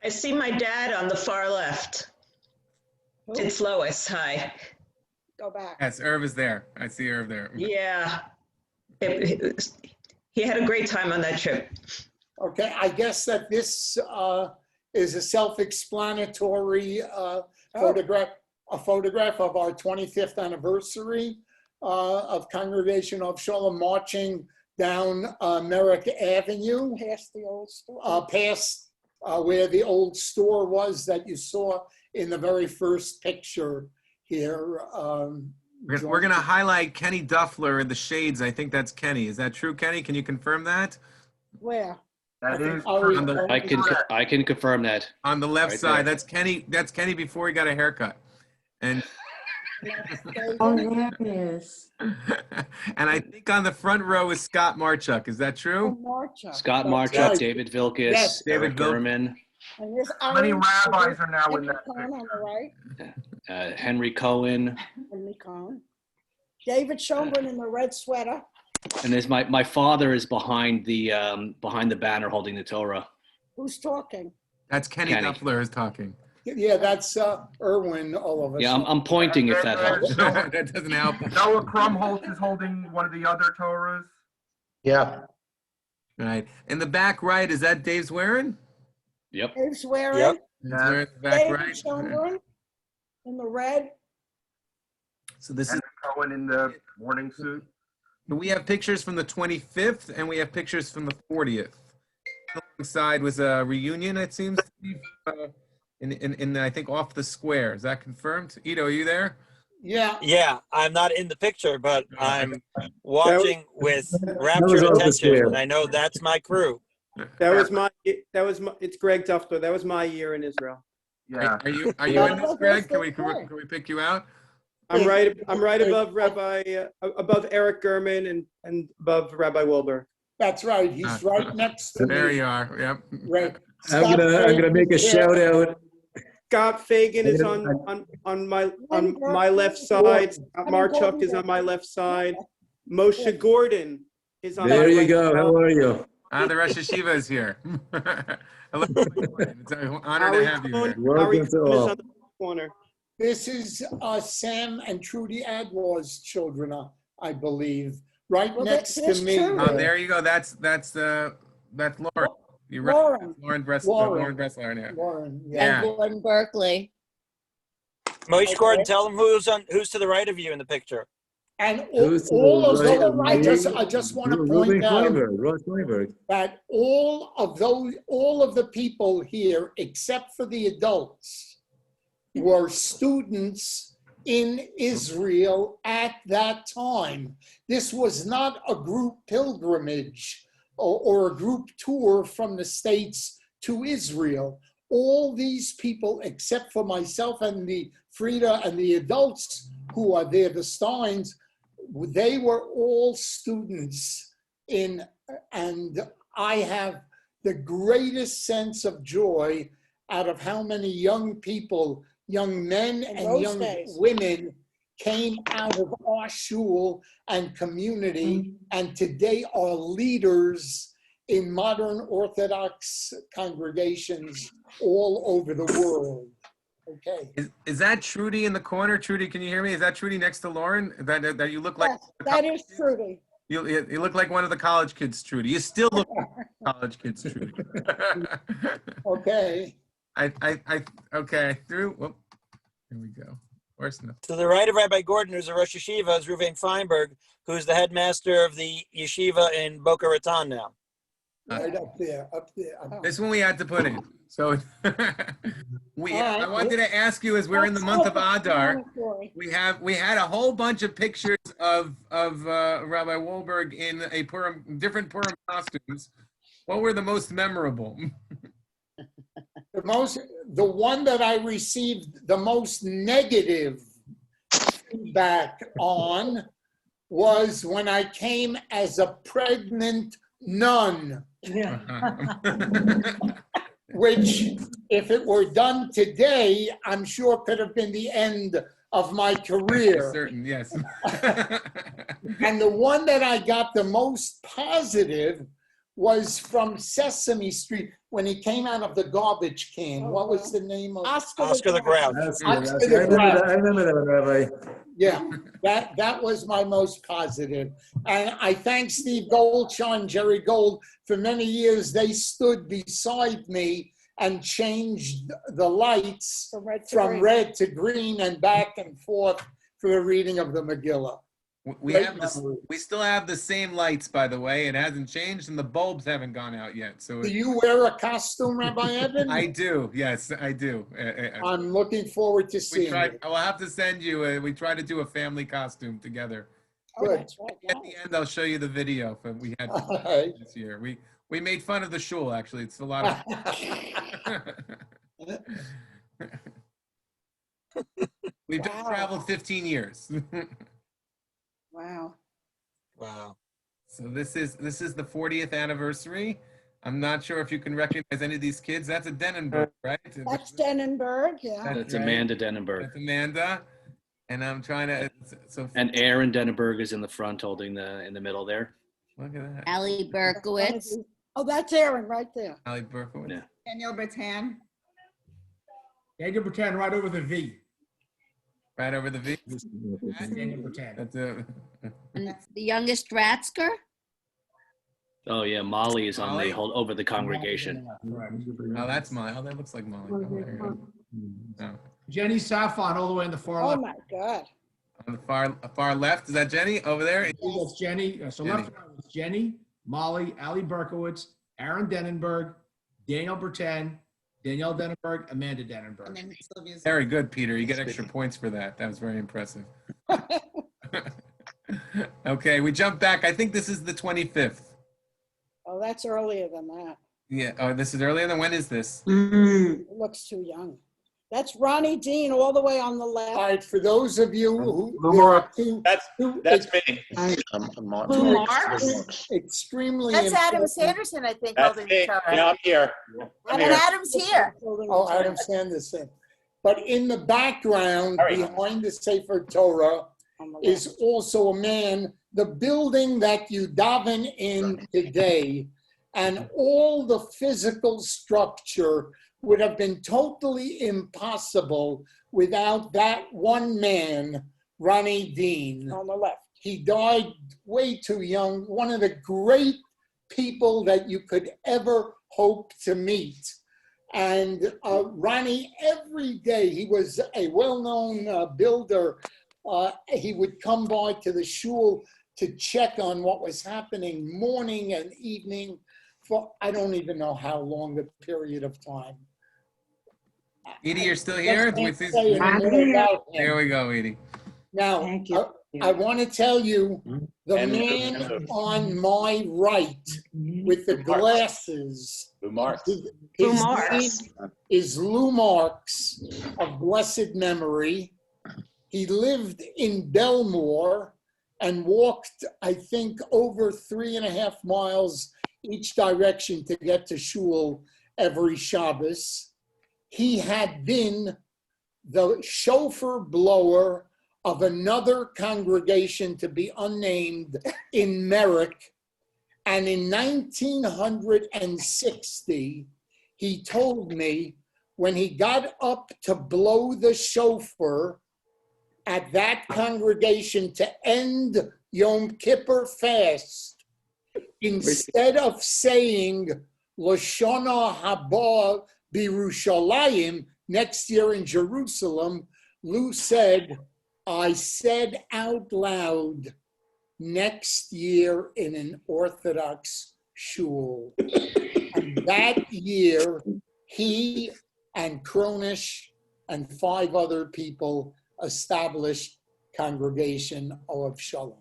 I see my dad on the far left. It's Lois. Hi. Go back. Yes, Irv is there. I see Irv there. Yeah. He had a great time on that trip. Okay, I guess that this is a self-explanatory photograph, a photograph of our 25th anniversary of Congregation of Sholom marching down Merrick Avenue. Past the old store. Past where the old store was that you saw in the very first picture here. We're going to highlight Kenny Duffler in the shades. I think that's Kenny. Is that true, Kenny? Can you confirm that? Where? That is I can confirm that. On the left Right side, there. that's Kenny. That's Kenny before he got a haircut. And Oh, there it is. and I think on the front row is Scott Marchuk. Is that true? Marcha. Scott Marchuk, Yes. David Vilkis, Yes. David Eric Vil- Gurman, And there's How many Aaron rabbis Silver, are now in Henry that Cohn on the right. Henry Cohen, Henry Cohn. David Schoenbrunn in the red sweater. and there's my father is behind the banner holding the Torah. Who's talking? That's Kenny Kenny. Duffler is talking. Yeah, that's Erwin, all of us. Yeah, I'm pointing if that helps. That doesn't help. Noah Krumholtz is holding one of the other Torahs. Yeah. Right. In the back right, is that Dave Swearin? Yep. Dave Swearing. Yep. Swearin in the back David right. Schoenbrunn in the red. So this is Henry Cohen in the morning suit. We have pictures from the 25th and we have pictures from the 40th. Alongside was a reunion, it seems, in I think off the square. Is that confirmed? Ido, are you there? Yeah. Yeah, I'm not in the picture, but I'm watching with was raptured off the attention, square. and I know that's my crew. It's Greg Duffler. That was my year in Israel. Yeah. Are you in this, Greg? Can we pick you out? I'm right above above Eric Gurman and above Rabbi Wohlberg. That's right. He's right next to me. There you are. Yep. Right. I'm gonna make a shout out. Scott Fagan is on my left side. Scott Marchuk is on my left side. Moshe Gordon is on my right side. There you go. How are you? The Rosh Hashiva is here. Hello. It's an honor to have you here. Welcome to all. Corner. This is Sam and Trudy Adwar's children, I believe, right next to me. Oh, there you go. That's Lauren. You're right. Lauren. Lauren Bressler. Yeah. Lauren, Yeah. And Gordon Berkeley. Moshe Gordon, tell them who's to the right of you in the picture. And Who's to all the of right those, of me? I just want to point out Ross Weinberg. that all of the people here, except for the adults, were students in Israel at that time. This was not a group pilgrimage or a group tour from the States to Israel. All these people, except for myself and the Frida and the adults who are there, the Steins, they were all students in, and I have the greatest sense of joy out of how many young people, young men and young women came out of our shul and community, and today are leaders in modern Orthodox congregations all over the world. Okay. Is that Trudy in the corner? Trudy, can you hear me? Is that Trudy next to Lauren? That you look like? Yes, that is Trudy. You look like one of the college kids, Trudy. You still look like college kids, Trudy. Okay. Okay. Through. Whoop. Here we go. Worse enough. To the right of Rabbi Gordon, who's a Rosh Yeshiva, is Ruvain Feinberg, who's the headmaster of the yeshiva in Boca Raton now. Right up there. This one we had to put in. So I wanted to ask you, as we're in the month of Adar, we had a whole bunch of pictures of Rabbi Wohlberg in different Purim costumes. What were the most memorable? The one that I received the most negative feedback on was when I came as a pregnant nun. Which, if it were done today, I'm sure could have been the end of my career. Certain, yes. And the one that I got the most positive was from Sesame Street when he came out of the garbage can. What was the name of Oscar the Grouch. Oscar the Grouch. I remember that one, Rabbi. Yeah, that was my most positive. And I thank Steve Goldshine, Jerry Gold. For many years, they stood beside me and changed the lights from red to green and back and forth for the reading of the Megillah. We still have the same lights, by the way. It hasn't changed, and the bulbs haven't gone out yet. So do you wear a costume, Rabbi Evan? I do. Yes, I do. I'm looking forward to seeing it. I'll have to send you. We try to do a family costume together. Good. At the end, I'll show you the video we had this year. We made fun of the shul. Actually, it's a lot of. We've been traveled 15 years. Wow. So this is the 40th anniversary. I'm not sure if you can recognize any of these kids. That's a Denenberg, right? That's Denenberg, yeah. That's Amanda Denenberg. That's Amanda. And I'm trying to. And Aaron Denenberg is in the front, holding in the middle there. Look at that. Ali Berkowitz. Oh, that's Aaron right there. Ali Berkowitz. Yeah. Daniel Bertan. Daniel Bertan, right over the V. Right over the V. Daniel Bertan. That's And the youngest Ratzker. Oh yeah, Molly is on the over the congregation. Oh, that's Molly. Oh, that looks like Molly. Oh, Jenny Safon all the way in the far left. Oh my God. On the far left, is that Jenny over there? That's Jenny. So Jenny. left is Jenny, Molly, Ali Berkowitz, Aaron Dennenberg, Daniel Berten, Danielle Dennenberg, Amanda Dennenberg. Very good, Peter. You get extra points for that. That was very impressive. Okay, we jump back. I think this is the 25th. Oh, that's earlier than that. Yeah. Oh, this is earlier than when is this? It looks too young. That's Ronnie Dean all the way on the left. All right, for those of you who That's me. Blue Marks? extremely That's Adam important- Sanderson, I think, That's holding me. the Torah. Yeah, I'm here. And Adam's here. Oh, Adam Sanderson. But in the background, Sorry. behind the Sefer Torah, is also a man, the building that you daven in today, and all the physical structure would have been totally impossible without that one man, Ronnie Dean. On the left. He died way too young, one of the great people that you could ever hope to meet. And Ronnie, every day, he was a well-known builder. He would come by to the shul to check on what was happening morning and evening for I don't even know how long a period of time. Edie, you're still here? Can't say anymore about him. There we go, Edie. Now, I want to tell you, the And- man on my right with the glasses, Lou Marx. Lou his Marx. name is Lou Marx of blessed memory. He lived in Belmore and walked, I think, over 3.5 miles each direction to get to shul every Shabbos. He had been the chauffeur blower of another congregation to be unnamed in Merrick. And in 1960, he told me when he got up to blow the shofar at that congregation to end Yom Kippur fast, instead of saying Lashana Haba Birushalayim, next year in Jerusalem, Lou said, I said out loud, next year in an Orthodox shul. And that year, he and Cronish and 5 other people established congregation of Sholom.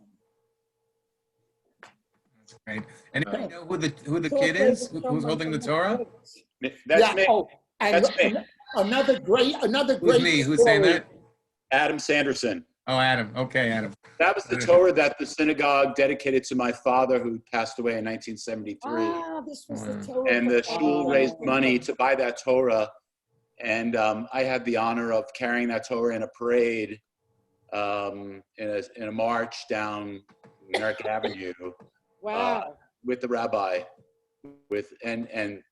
That's great. Anybody know who the kid is? Who's holding the Torah? That's me. Oh, and That's me. another great Who's me? Who's saying story. that? Adam Sanderson. Oh, Adam. Okay, Adam. That was the Torah that the synagogue dedicated to my father, who passed away in 1973. Ah, this was the Torah. And the shul raised money to buy that Torah. And I had the honor of carrying that Torah in a parade, in a march down Merrick Avenue. Wow. With the rabbi, and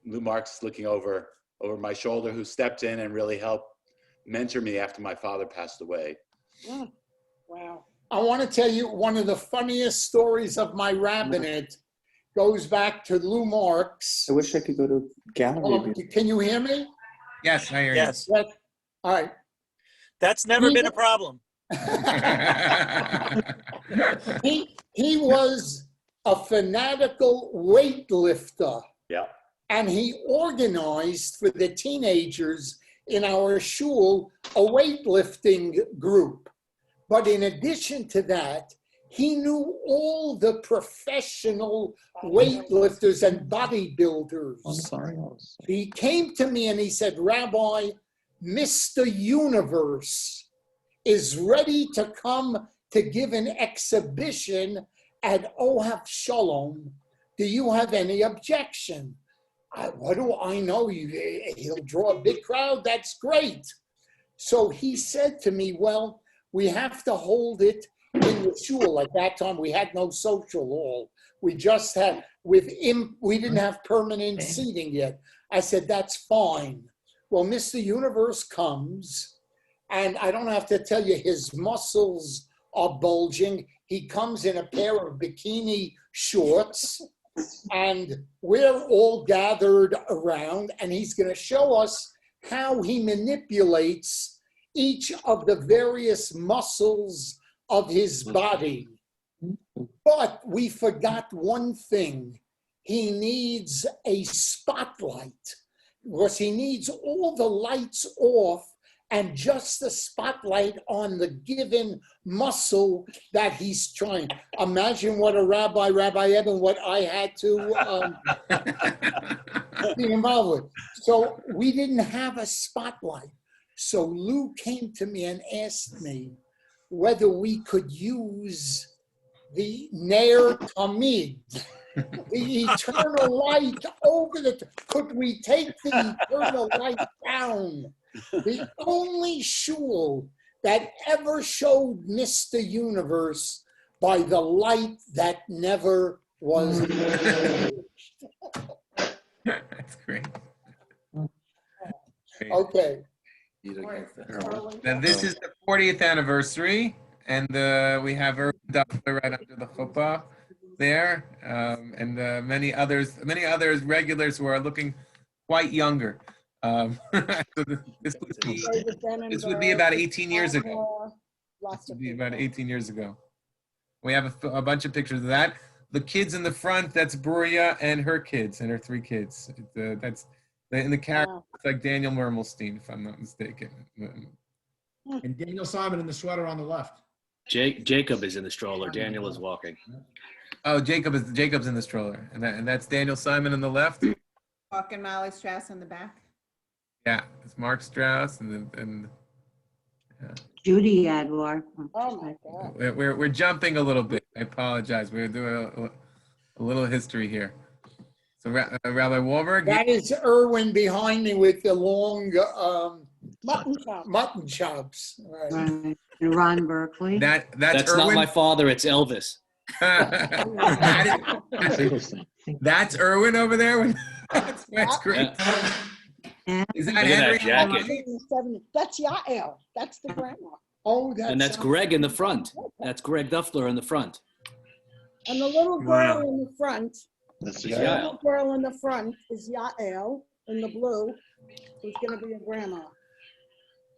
Lou Marx looking over my shoulder, who stepped in and really helped mentor me after my father passed away. Yeah. Wow. I want to tell you one of the funniest stories of my rabbinate goes back to Lou Marx. I wish I could go to gallery. Can you hear me? Yes, I hear Yes. Yes. All right. That's never been a problem. He was a fanatical weightlifter. Yeah. And he organized for the teenagers in our shul a weightlifting group. But in addition to that, he knew all the professional weightlifters and bodybuilders. He came to me and he said, Rabbi, Mr. Universe is ready to come to give an exhibition at Ohav Sholom. Do you have any objection? What do I know? He'll draw a big crowd. That's great. So he said to me, well, we have to hold it in the shul. At that time, we had no social hall. We just had, we didn't have permanent seating yet. I said, that's fine. Well, Mr. Universe comes, and I don't have to tell you, his muscles are bulging. He comes in a pair of bikini shorts, and we're all gathered around, and he's going to show us how he manipulates each of the various muscles of his body. But we forgot one thing. He needs a spotlight, because he needs all the lights off and just the spotlight on the given muscle that he's trying. Imagine what a Rabbi Eben, what I had to be involved with. So we didn't have a spotlight. So Lou came to me and asked me whether we could use the Ner Tamid, the eternal light over could we take the eternal light down? The only shul that ever showed Mr. Universe by the light that never was. That's great. Okay. Now this is the 40th anniversary, and we have Irwin Duffler right under the chuppah there, and many others regulars who are looking quite younger. So this would be about 18 years ago. This would be about 18 years ago. We have a bunch of pictures of that. The kids in the front, that's Bruria and her kids and her 3 kids. That's in the character, it's like Daniel Mermelstein, if I'm not mistaken. And Daniel Simon in the sweater on the left. Jacob is in the stroller. Daniel is walking. Oh, Jacob's in the stroller, and that's Daniel Simon on the left. Walking Molly Strauss in the back. Yeah, it's Mark Strauss and Judy Adwar. Oh my God. We're jumping a little bit. I apologize. We're doing a little history here. So Rabbi Wohlberg. That is Irwin behind me with the long Mutton chops. chops. Right. Right. And Ron Berkeley. That's Irwin? not my father. It's Elvis. That's Irwin over there. That's great. Is that Look at Henry? that jacket. That's Yael. That's the grandma. Oh, And that's Greg in the front. That's Greg Duffler in the front. And the little girl in the front. That's The little girl in the front is Yael in the blue, who's going to be a grandma.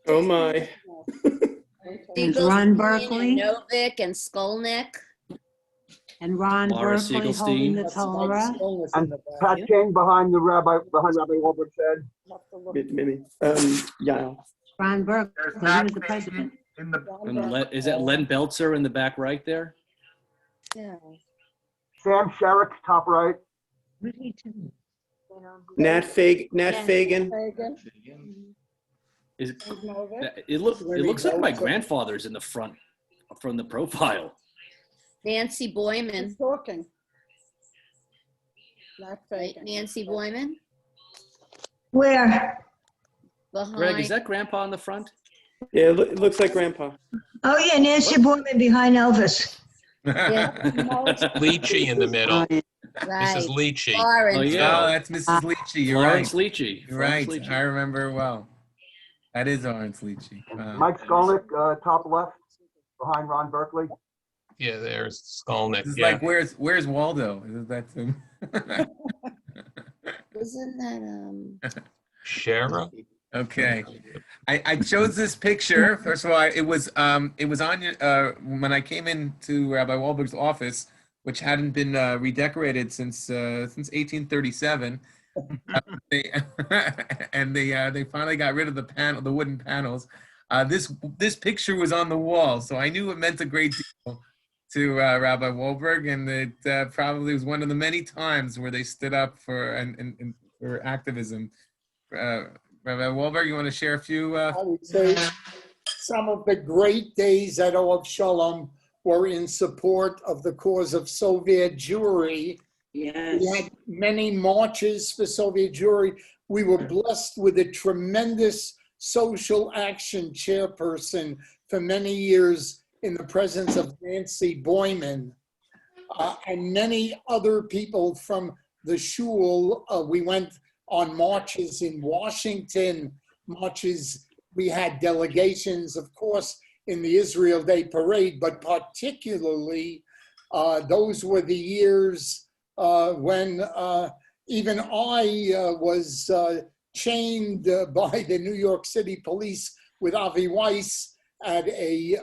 Oh my. There's Ron Berkeley. Novik and Skolnick. And Ron Laura Berkeley holding the Siegelstein. Torah. And Pat King behind Rabbi Wohlberg's head. Yeah. Ron Berkeley, he was the president. And is that Len Belzer in the back right there? Yeah. Sam Sherrick, top right. Nat Fagan. It looks like my grandfather's in the front from the profile. Nancy Boyman. Who's talking? Right, Nancy Boyman. Where? Behind. Greg, is that Grandpa in the front? Yeah, it looks like Grandpa. Oh, yeah, Nancy Boyman behind Elvis. Leachy in the middle. Right. Mrs. Leachy. Oh, yeah. Oh, that's Mrs. Leachy. You're Florence right. Leachy. You're right. Florence Leachy. I remember well. That is Lawrence Leachy. Mike Skolnick, top left, behind Ron Berkeley. Yeah, there's Skolnick. It's Yeah. like where's Waldo? Isn't that him? Isn't that Shara. Okay, I chose this picture. First of all, it was on when I came into Rabbi Wohlberg's office, which hadn't been redecorated since 1837. They finally got rid of the wooden panels. This picture was on the wall, so I knew it meant a great deal to Rabbi Wohlberg, and it probably was one of the many times where they stood up for for activism. Rabbi Wohlberg, you want to share a few? I would say some of the great days at Ohav Sholom were in support of the cause of Soviet Jewry. Yes. We had many marches for Soviet Jewry. We were blessed with a tremendous social action chairperson for many years in the presence of Nancy Boyman and many other people from the shul. We went on marches in Washington, marches. We had delegations, of course, in the Israel Day Parade, but particularly those were the years when even I was chained by the New York City police with Avi Weiss at a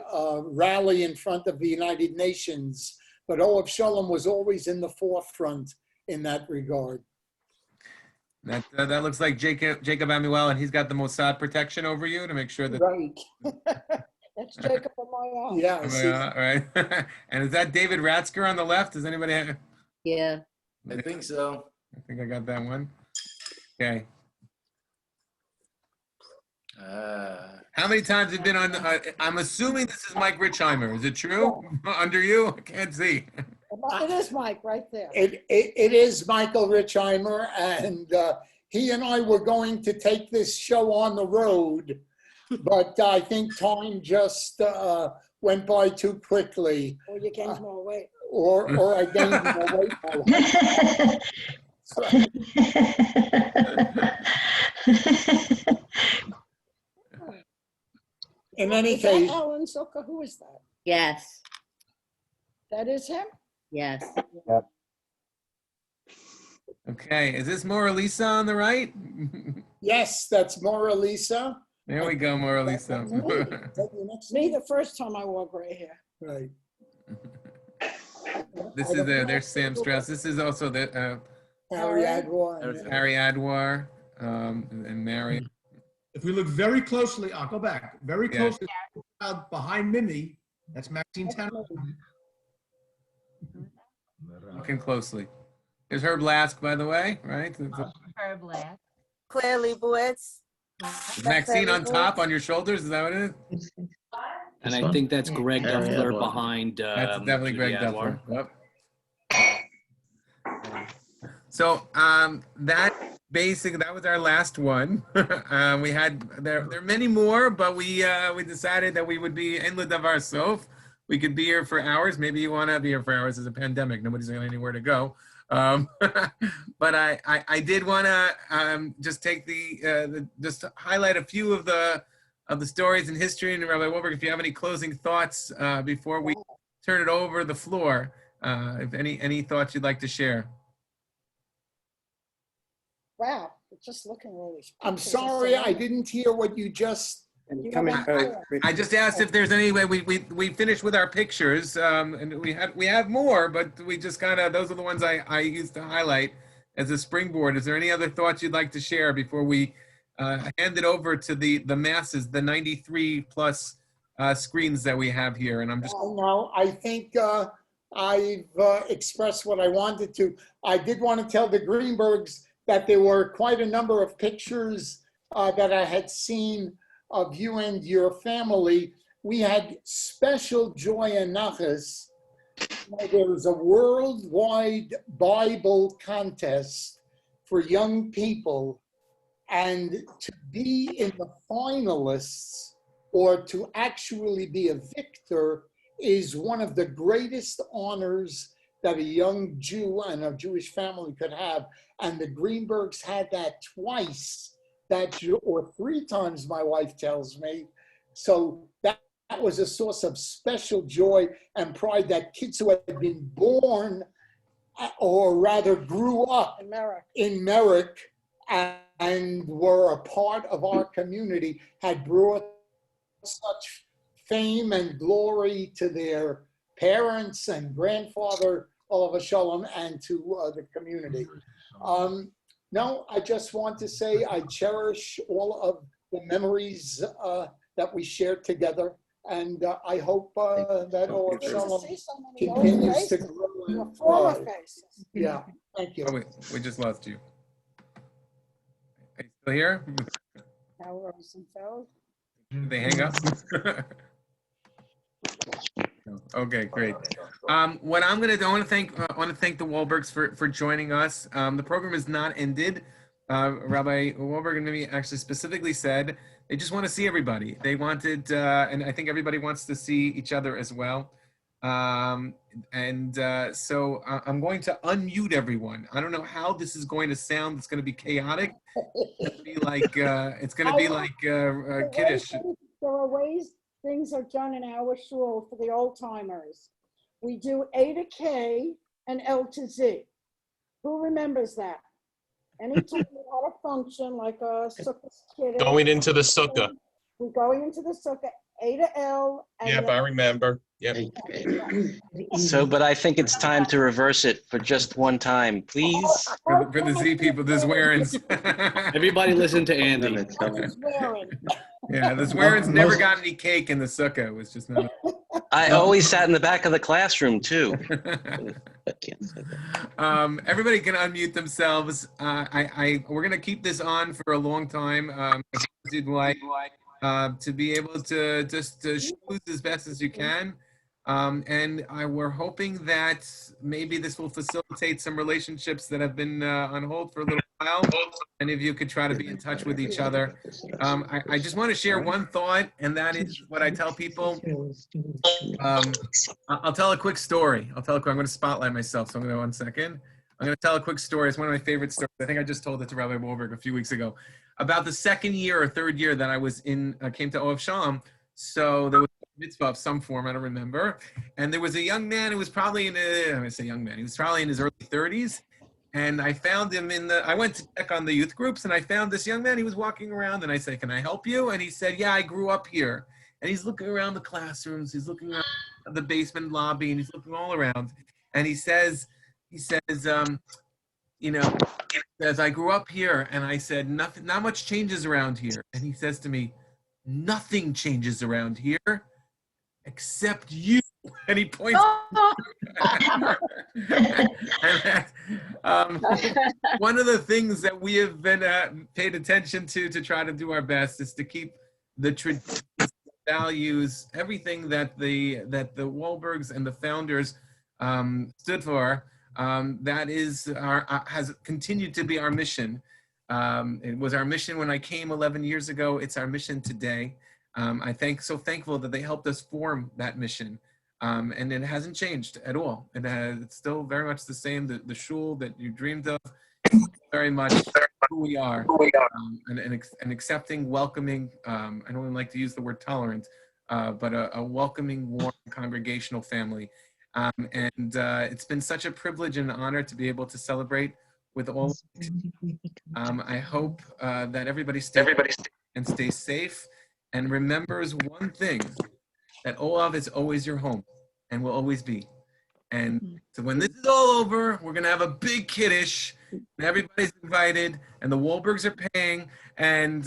rally in front of the United Nations. But Ohav Sholom was always in the forefront in that regard. That looks like Jacob Amuel, and he's got the Mossad protection over you to make sure that. Right. That's Jacob on my arm. Yeah. All right. And is that David Ratzker on the left? Does anybody have? Yeah. I think so. I think I got that one. Okay. How many times have you been on? I'm assuming this is Mike Richheimer. Is it true? Under you? I can't see. It is Mike right there. It is Michael Richheimer, and he and I were going to take this show on the road, but I think time just went by too quickly. Or you gained more weight. Or I gained more weight. In any Is that case, Alan Zucker? Who is that? Yes. That is him? Yes. Okay. Is this Mora Lisa on the right? yes, that's Mora Lisa. There we go, Mora Lisa. Me the first time I wore gray hair. Right. This is there's Sam Strauss. This is also the Harry Adwar. Harry Adwar and Mary. If we look very closely, I'll go back, very closely behind Mimi, that's Maxine Tanner. Looking closely. There's Herb Lask, by the way, right? Herb Lask. Claire Leibowitz. Is Maxine on top on your shoulders? Is that what it is? And I think that's Greg Duffler behind. That's definitely Greg Adwar. Duffler. Yep. So that was our last one. We had there are many more, but we decided that we would be in the Davar Sof. We could be here for hours. Maybe you want to be here for hours. There's a pandemic. Nobody's going anywhere to go. But I did want to just take just to highlight a few of the stories in history. And Rabbi Wohlberg, if you have any closing thoughts before we turn it over the floor, if any thoughts you'd like to share. Wow, it's just looking really. I'm sorry, I didn't hear what you just. I just asked if there's any way we finished with our pictures, and we have more, but we just kind of those are the ones I used to highlight as a springboard. Is there any other thoughts you'd like to share before we hand it over to the masses, the 93 plus screens that we have here? And I'm just no, I think I've expressed what I wanted to. I did want to tell the Greenbergs that there were quite a number of pictures that I had seen of you and your family. We had special joy and nachas. There was a worldwide Bible contest for young people, and to be in the finalists or to actually be a victor is one of the greatest honors that a young Jew and a Jewish family could have. And the Greenbergs had that twice, or 3 times, my wife tells me. So that was a source of special joy and pride that kids who had been born, or rather grew up in Merrick and were a part of our community, had brought such fame and glory to their parents and grandfather, Ohav Sholom, and to the community. No, I just want to say I cherish all of the memories that we shared together, and I hope that Ohav Sholom continues to grow and thrive. Yeah, thank you. Oh, wait, we just lost you. Are you still here? Did they hang up? Okay, great. What I'm going to do, I want to thank the Wohlbergs for joining us. The program is not ended. Rabbi Wohlberg and me actually specifically said they just want to see everybody. They wanted, and I think everybody wants to see each other as well. So I'm going to unmute everyone. I don't know how this is going to sound. It's going to be chaotic. It's going to be like kiddish. There are ways things are done in our shul for the old timers. We do A to K and L to Z. Who remembers that? Anytime we had a function like a sukkah kid. Going into the sukkah. We're going into the sukkah, A to L. and Yep, then- I remember. Yep. So, but I think it's time to reverse it for just one time, please. For the Z people, the Zwerins. Everybody listen to Andy. Yeah, the Zwerins never got any cake in the sukkah. It was just not. I always sat in the back of the classroom too. Everybody can unmute themselves. We're gonna keep this on for a long time. If you'd like to be able to just schmooze as best as you can. And we're hoping that maybe this will facilitate some relationships that have been on hold for a little while. Any of you could try to be in touch with each other. I just want to share one thought, and that is what I tell people. I'll tell a quick story. I'm going to spotlight myself, so I'm going to 1 second. I'm going to tell a quick story. It's one of my favorite stories. I think I just told it to Rabbi Wohlberg a few weeks ago. About the second year or third year that I was came to Ohav Sholom. So there was a mitzvah of some form, I don't remember. And there was a young man who was probably I'm going to say young man. He was probably in his early 30s. And I found him I went to check on the youth groups, and I found this young man. He was walking around, and I said, "Can I help you?" And he said, "Yeah, I grew up here." And he's looking around the classrooms. He's looking around the basement lobby, and he's looking all around. And he says, I grew up here. And I said, not much changes around here. And he says to me, "Nothing changes around here except you." And he points. One of the things that we have been paid attention to try to do our best is to keep the traditions, values, everything that the Wohlbergs and the founders stood for. That is has continued to be our mission. It was our mission when I came 11 years ago. It's our mission today. So thankful that they helped us form that mission. And it hasn't changed at all. It's still very much the same. The shul that you dreamed of, very much who we are. An accepting, welcoming, I don't even like to use the word tolerant, but a welcoming, warm, congregational family. It's been such a privilege and an honor to be able to celebrate with all of you. I hope that everybody stays safe and remembers one thing, that Ohav is always your home and will always be. And so when this is all over, we're going to have a big kiddush, and everybody's invited, and the Wohlbergs are paying, and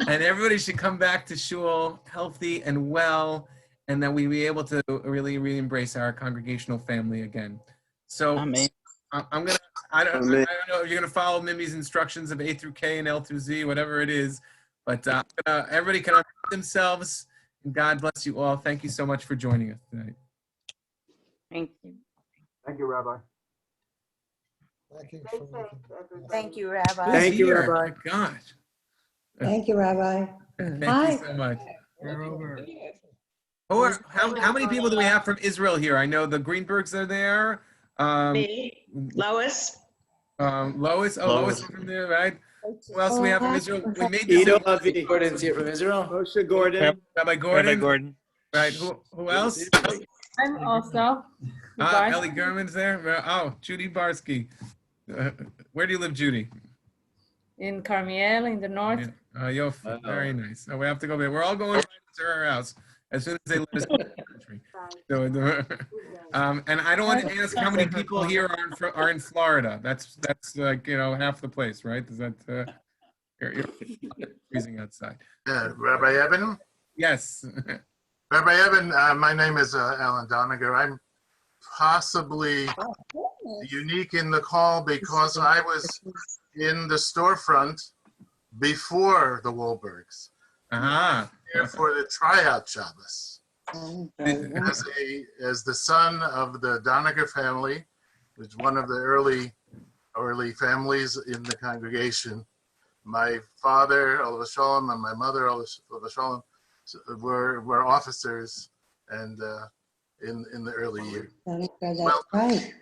and everybody should come back to shul healthy and well, and that we be able to really, really embrace our congregational family again. So Amen. I don't know if you're going to follow Mimi's instructions of A through K and L through Z, whatever it is. But everybody can unmute themselves, and God bless you all. Thank you so much for joining us tonight. Thank you. Thank you, Rabbi. Thank you, Rabbi. Thank you, Rabbi. Oh my gosh. Thank you, Rabbi. Thank Hi. you so much. How many people do we have from Israel here? I know the Greenbergs are there. Me, Lois. Lois. Oh, Lois is from there, right? Who else do we have from Israel? We made Ido this. Avi. Gordon's here from Israel. Moshe Gordon. Rabbi Gordon. Rabbi Gordon. Right. Who else? I'm also. Ellie Gurman's there. Oh, Judy Barsky. Where do you live, Judy? In Carmiel, in the north. Very nice. Oh, we have to go there. We're all going to her house as soon as they let us into the country. And I don't want to ask how many people here are in Florida. That's like half the place, right? Is that you're freezing outside? Rabbi Evan? Yes. Rabbi Evan, my name is Alan Donagher. I'm possibly unique in the call because I was in the storefront before the Wohlbergs. There for the tryout Shabbos. As the son of the Donagher family, which is one of the early families in the congregation, my father, Olav Sholom, and my mother, Olav Sholom, were officers and in the early years. That's right.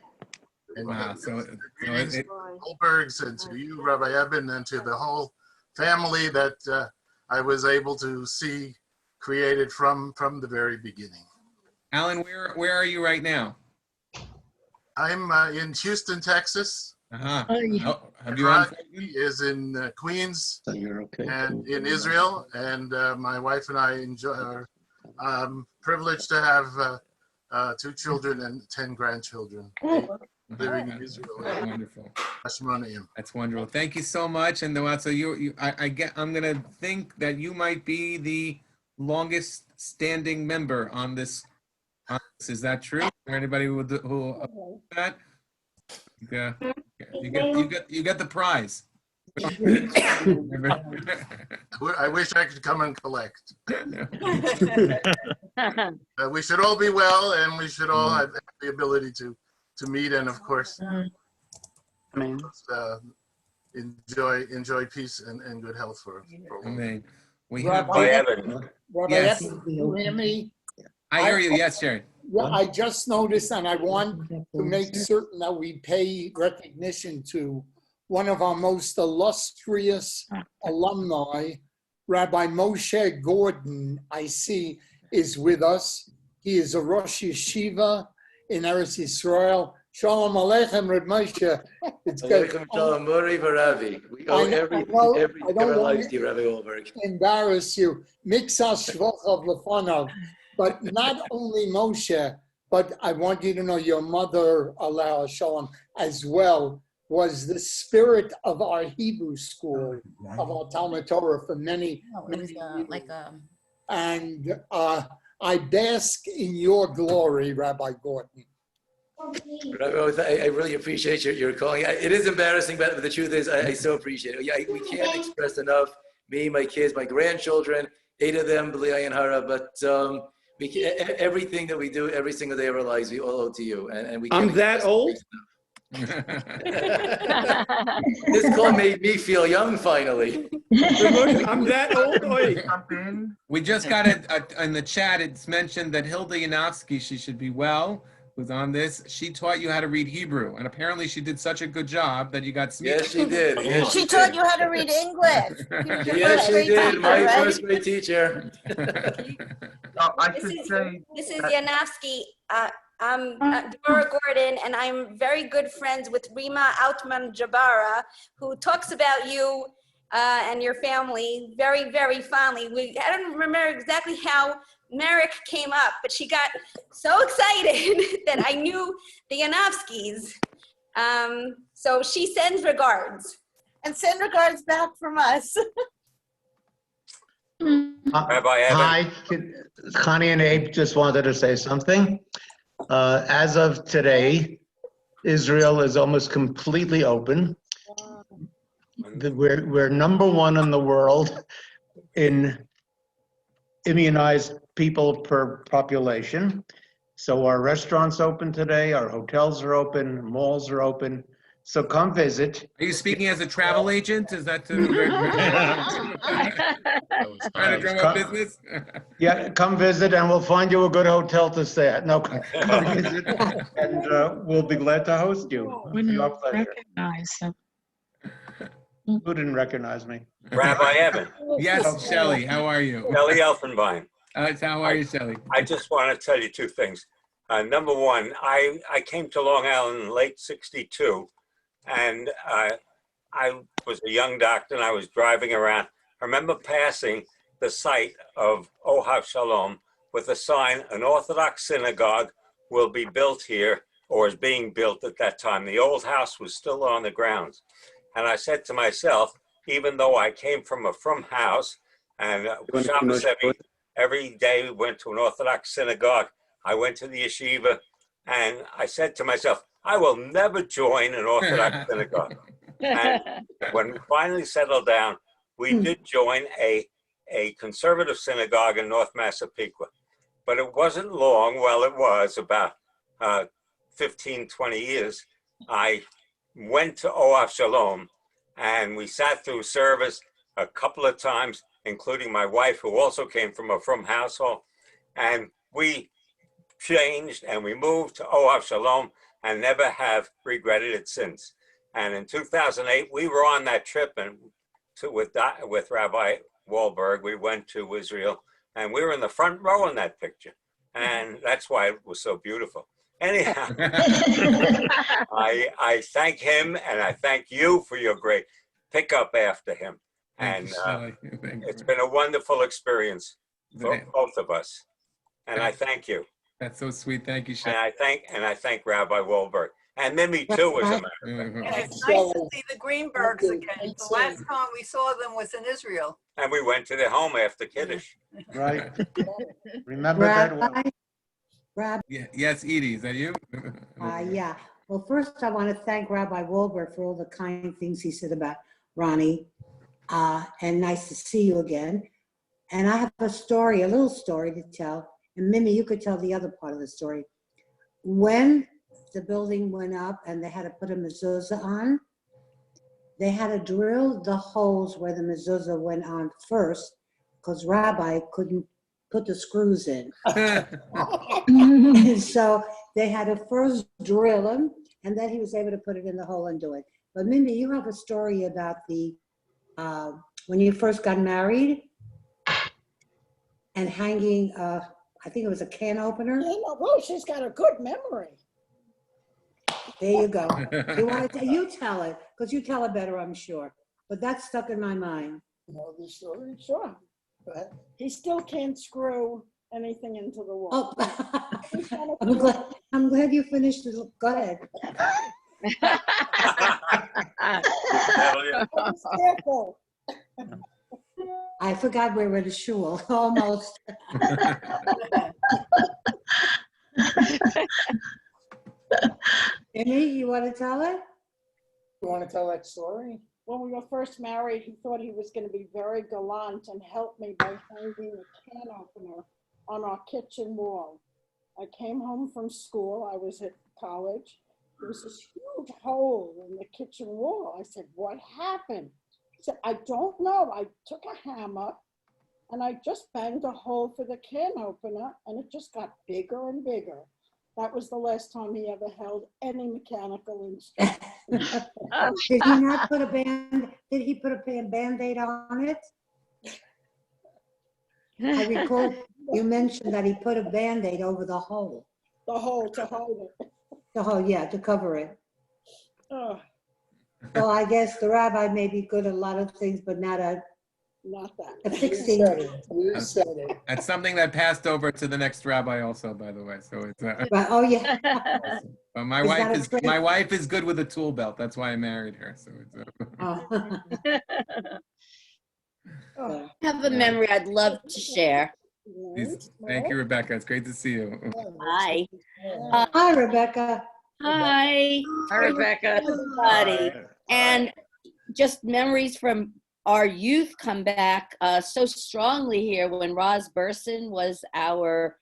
And wow. So Wohlbergs, and to you, Rabbi Eben, and to the whole family that I was able to see created from the very beginning. Alan, where are you right now? I'm in Houston, Texas, Uh-huh. Hi. Oh, have you on? He is in Queens So you're okay. and in Israel, and my wife and I are privileged to have 2 children and 10 grandchildren living in Israel. That's wonderful. Hashmonaim. That's wonderful. Thank you so much. And so I'm gonna think that you might be the longest standing member on this. Is that true? Is there anybody who that? Yeah. You get the prize. I wish I could come and collect. We should all be well, and we should all have the ability to meet, and of course, enjoy peace and good health for all. Amen. We Rabbi have Evan. Rabbi Yes. Evan, do you hear me? I hear you. Yes, Jerry. Yeah, I just noticed, and I want to make certain that we pay recognition to one of our most illustrious alumni, Rabbi Moshe Gordon, I see, is with us. He is a Rosh Yeshiva in Eretz Yisrael. Shalom Aleichem, Reb Moshe. It's good. Aleichem shalom, Mori v'Ravi. We owe every life to you, Rabbi Wohlberg. Embarrass you. Mixas shvochav lefanav. But not only Moshe, but I want you to know your mother, Allah Shalom, as well, was the spirit of our Hebrew school, of our Talmud Torah for many, many years. And I bask in your glory, Rabbi Gordon. Rabbi, I really appreciate your calling. It is embarrassing, but the truth is, I so appreciate it. We can't express enough, me, my kids, my grandchildren, 8 of them, B'li Ayin Hara, but everything that we do every single day of our lives, we all owe to you. And we can't. I'm that old? This call made me feel young finally. I'm that old? We just got it in the chat. It's mentioned that Hilda Yanofsky, she should be well, who's on this. She taught you how to read Hebrew, and apparently she did such a good job that you got sneaked. Yes, she did. Yes, She taught you how to read English. Yes, she did. My first grade teacher. This is Yanofsky. I'm Dora Gordon, and I'm very good friends with Rima Altman Jabara, who talks about you and your family very, very fondly. I don't remember exactly how Merrick came up, but she got so excited that I knew the Yanofskys. So she sends regards. And send regards back from us. Rabbi Evan. Hi, Connie and Abe just wanted to say something. As of today, Israel is almost completely open. We're #1 in the world in immunized people per population. So our restaurants open today, our hotels are open, malls are open. So come visit. Are you speaking as a travel agent? Is that trying to drum up business? Yeah, come visit and we'll find you a good hotel to stay at. No, come visit and we'll be glad to host you. We didn't Our pleasure. recognize him. Who didn't recognize me? Rabbi Evan. Yes, Shelley, how are you? Shelley Elfenbein. How are you, Shelley? I just want to tell you 2 things. Number one, I came to Long Island in late '62, and I was a young doctor, and I was driving around. I remember passing the site of Ohav Sholom with a sign, an Orthodox synagogue will be built here, or is being built at that time. The old house was still on the grounds. And I said to myself, even though I came from a frum house, and Shabbos every day we went to an Orthodox synagogue, I went to the yeshiva, and I said to myself, I will never join an Orthodox synagogue. And when we finally settled down, we did join a conservative synagogue in North Massapequa. But it wasn't long, well, it was about 15, 20 years. I went to Ohav Sholom, and we sat through service a couple of times, including my wife, who also came from a frum household. And we changed and we moved to Ohav Sholom and never have regretted it since. And in 2008, we were on that trip and with Rabbi Wohlberg, we went to Israel, and we were in the front row in that picture. And that's why it was so beautiful. Anyhow, I thank him and I thank you for your great pickup after him. Thank And you, Shelley. Thank it's you. been a wonderful experience for Thank- both of us. And I thank you. That's so sweet. Thank you, And Shelley. I thank Rabbi Wohlberg. And Mimi too, as a matter of fact. Mhm. And it's nice to see the Greenbergs again. The last time we saw them was in Israel. And we went to their home after Kiddush. Right. Remember that one? Rabbi, Yes, Edie, is that you? yeah. Well, first I want to thank Rabbi Wohlberg for all the kind things he said about Ronnie. And nice to see you again. And I have a story, a little story to tell. And Mimi, you could tell the other part of the story. When the building went up and they had to put a mezuzah on, they had to drill the holes where the mezuzah went on first because Rabbi couldn't put the screws in. And so they had to first drill them, and then he was able to put it in the hole and do it. But Mimi, you have a story about the when you first got married and hanging, I think it was a can opener. Yeah, no, well, she's got a good memory. There you go. You tell it, because you tell it better, I'm sure. But that's stuck in my mind. You know the story? Sure. But he still can't screw anything into the wall. Oh, I'm glad you finished it. Go ahead. Careful. I forgot we were at a shul, almost. Amy, you want to tell it? You want to tell that story? When we were first married, he thought he was going to be very gallant and help me by hanging a can opener on our kitchen wall. I came home from school. I was at college. There was this huge hole in the kitchen wall. I said, what happened? He said, I don't know. I took a hammer and I just banged a hole for the can opener and it just got bigger and bigger. That was the last time he ever held any mechanical instrument. Did he not put a did he put a Band-Aid on it? I recall you mentioned that he put a Band-Aid over the hole. The hole to hide it. The hole, yeah, to cover it. Oh, Well, I guess the rabbi may be good at a lot of things, but not at fixing. You said it. That's something that passed over to the next rabbi also, by the way. So it's Right, oh, yeah. But my wife is good with a tool belt. That's why I married her. So it's I have a memory I'd love to share. Thank you, Rebecca. It's great to see you. Hi. Hi, Rebecca. Hi. Hi, Rebecca. Everybody. And just memories from our youth come back so strongly here when Roz Burson was our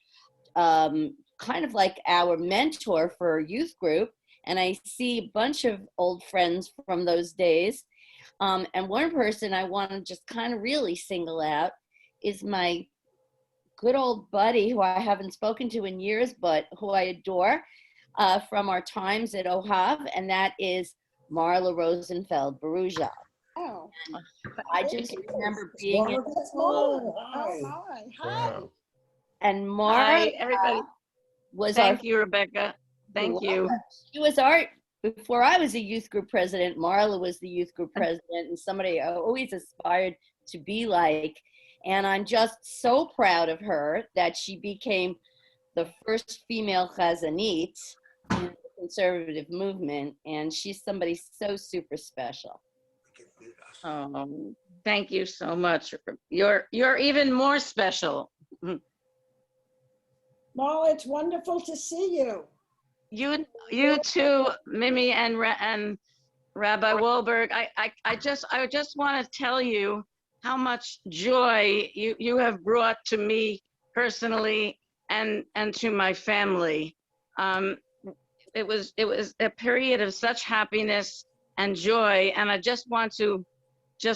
kind of like our mentor for youth group. And I see a bunch of old friends from those days. And one person I want to just kind of really single out is my good old buddy who I haven't spoken to in years, but who I adore from our times at Ohav, and that is Marla Rosenfeld Baruja. Oh. I just remember being in school. Oh, hi. And Marla Hi, everybody. was Thank you, Rebecca. Thank you. She was before I was a youth group president, Marla was the youth group president, and somebody I always aspired to be like. And I'm just so proud of her that she became the first female chazanit in the conservative movement, and she's somebody so super special. Thank you so much. You're even more special. Marla, it's wonderful to see you. You too, Mimi and Rabbi Wohlberg. I just want to tell you how much joy you have brought to me personally and to my family. It was a period of such happiness and joy, and I just want to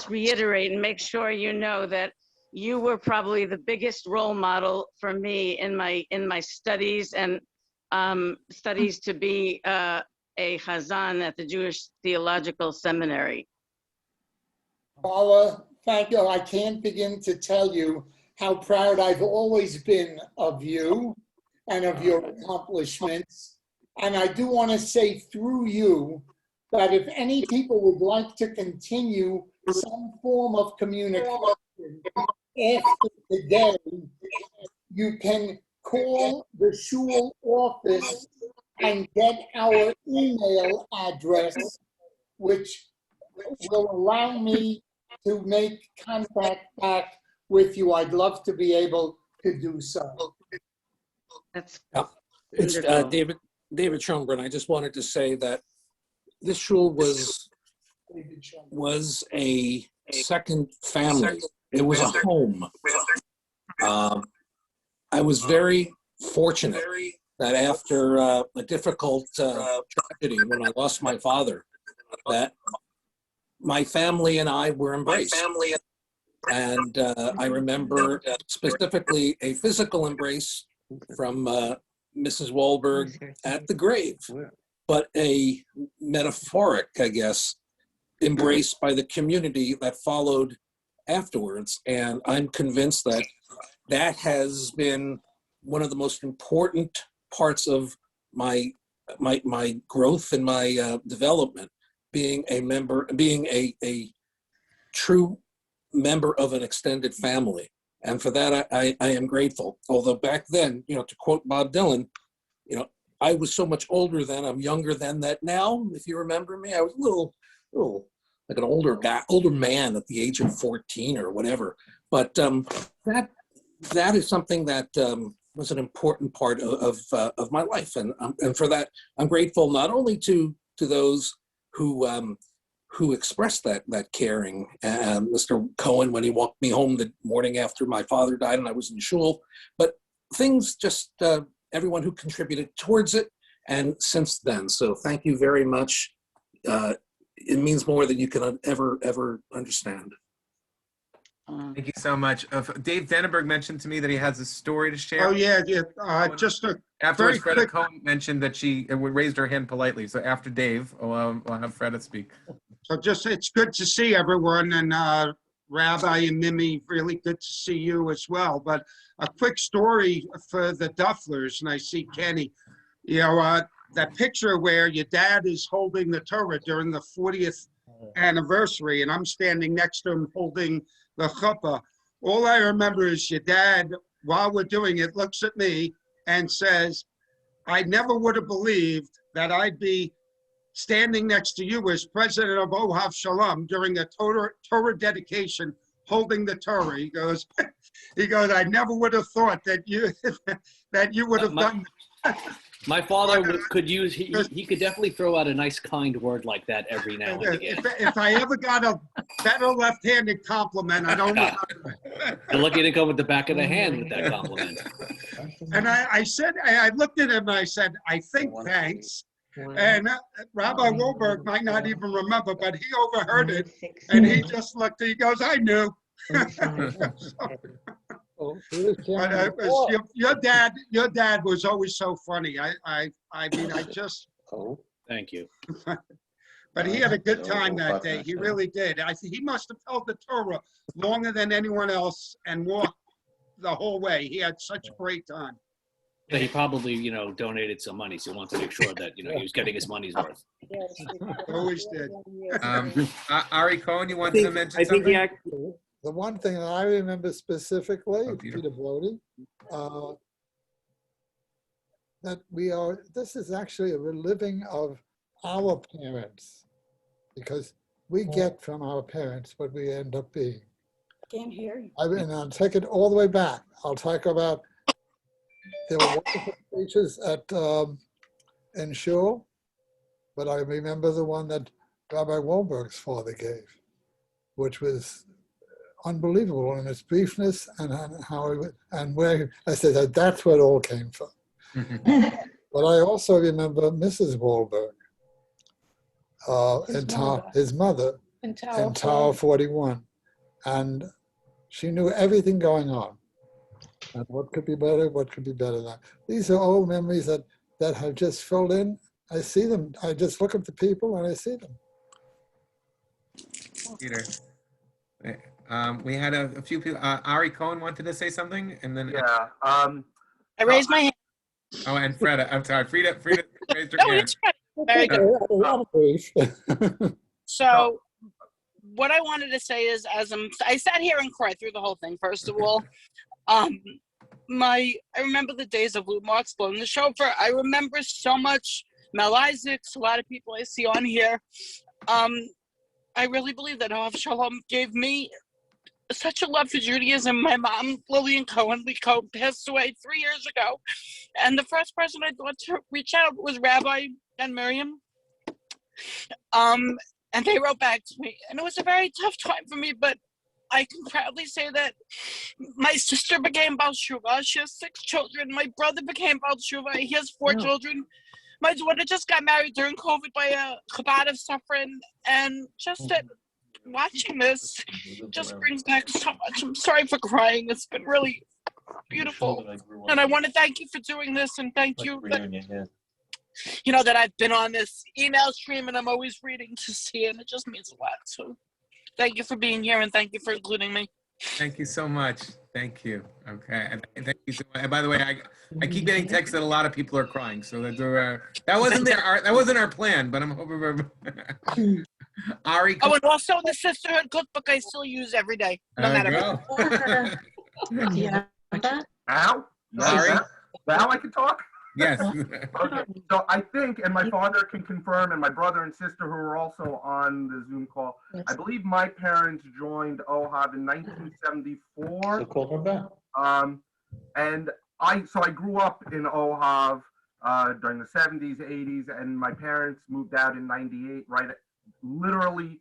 reiterate and make sure you know that you were probably the biggest role model for me in my studies and studies to be a Chazan at the Jewish Theological Seminary. Paula, thank you. I can't begin to tell you how proud I've always been of you and of your accomplishments. And I do want to say through you that if any people would like to continue some form of communication after today, you can call the shul office and get our email address, which will allow me to make contact back with you. I'd love to be able to do so. That's It's wonderful. David Schoenbrunn. I just wanted to say that this shul was a second family. It was a home. I was very fortunate that after a difficult tragedy when I lost my father, that my family and I were embraced. And I remember specifically a physical embrace from Mrs. Wohlberg at the grave, but a metaphoric, I guess, embrace by the community that followed afterwards. And I'm convinced that that has been one of the most important parts of my growth and my development, being a member, being a true member of an extended family. And for that, I am grateful. Although back then, you know, to quote Bob Dylan, you know, I was so much older then, I'm younger than that now. If you remember me, I was a little like an older guy, older man at the age of 14 or whatever. But that is something that was an important part of my life. And for that, I'm grateful not only to those who expressed that caring. Mr. Cohen, when he walked me home the morning after my father died and I was in shul, but things just, everyone who contributed towards it and since then. So thank you very much. It means more than you can ever understand. Thank you so much. Dave Denenberg mentioned to me that he has a story to share. Oh, yeah. Just a Afterwards, very Freda quick. Cohen mentioned that she raised her hand politely. So after Dave, we'll have Freda speak. So just, it's good to see everyone, and Rabbi and Mimi, really good to see you as well. But a quick story for the Dufflers, and I see Kenny. You know, that picture where your dad is holding the Torah during the 40th anniversary, and I'm standing next to him holding the chuppah. All I remember is your dad, while we're doing it, looks at me and says, I never would have believed that I'd be standing next to you as president of Ohav Sholom during a Torah dedication, holding the Torah. He goes, I never would have thought that you would have done that. My father could use, he could definitely throw out a nice kind word like that every now and again. If I ever got a better left-handed compliment, I don't know. You're lucky to go with the back of the hand with that compliment. And I said, I looked at him and I said, I think thanks. And Rabbi Wohlberg might not even remember, but he overheard it and he just looked, he goes, I knew. But your dad was always so funny. I mean, I just. Thank you. But he had a good time that day. He really did. He must have held the Torah longer than anyone else and walked the whole way. He had such a great time. Yeah, he probably, you know, donated some money, so he wanted to make sure that, you know, he was getting his money's worth. Always did. Ari Cohen, you wanted to mention something? The one thing that I remember specifically, Peter Brody, that this is actually a reliving of our parents, because we get from our parents what we end up being. Can't hear you. And I'll take it all the way back. I'll talk about, there were wonderful speeches in shul, but I remember the one that Rabbi Wohlberg's father gave, which was unbelievable in its briefness and how and where I said that's where it all came from. But I also remember Mrs. Wohlberg, his mother, in Tower 41, and she knew everything going on. And what could be better? What could be better than? These are all memories that have just filled in. I see them. I just look at the people and I see them. Peter. We had a few people. Ari Cohen wanted to say something, and then yeah. I raised my hand. Oh, and Freda. I'm sorry, Freda. Raise your hand. it's right. Very good. A lot of ways. So what I wanted to say is, I sat here and cried through the whole thing. First of all, I remember the days of Lou Marx blowing the shofar. I remember so much Mel Isaacs, a lot of people I see on here. I really believe that Ohav Sholom gave me such a love for Judaism. My mom, Lillian Cohen, passed away 3 years ago. And the first person I thought to reach out was Rabbi and Miriam. And they wrote back to me. And it was a very tough time for me, but I can proudly say that my sister became Baal Shuvah. She has 6 children. My brother became Baal Shuvah. He has 4 children. My daughter just got married during COVID by a Chabad of suffering. And just that watching this just brings back so much. I'm sorry for crying. It's been really beautiful. And I want to thank you for doing this, and thank you that, that I've been on this email stream and I'm always reading to see it, and it just means a lot. So thank you for being here, and thank you for including me. Thank you so much. Thank you. Okay. And thank you so much. And by the way, I keep getting texts that a lot of people are crying. So that wasn't our plan, but I'm hoping. Ari. Oh, and also the Sisterhood cookbook I still use every day, no matter what. Yeah. Now? Now I can talk? Yes. Okay. So I think, and my father can confirm, and my brother and sister who are also on the Zoom call, yes. I believe my parents joined Ohav in 1974. So call her back. And I grew up in Ohav during the 70s, 80s, and my parents moved out in 98, literally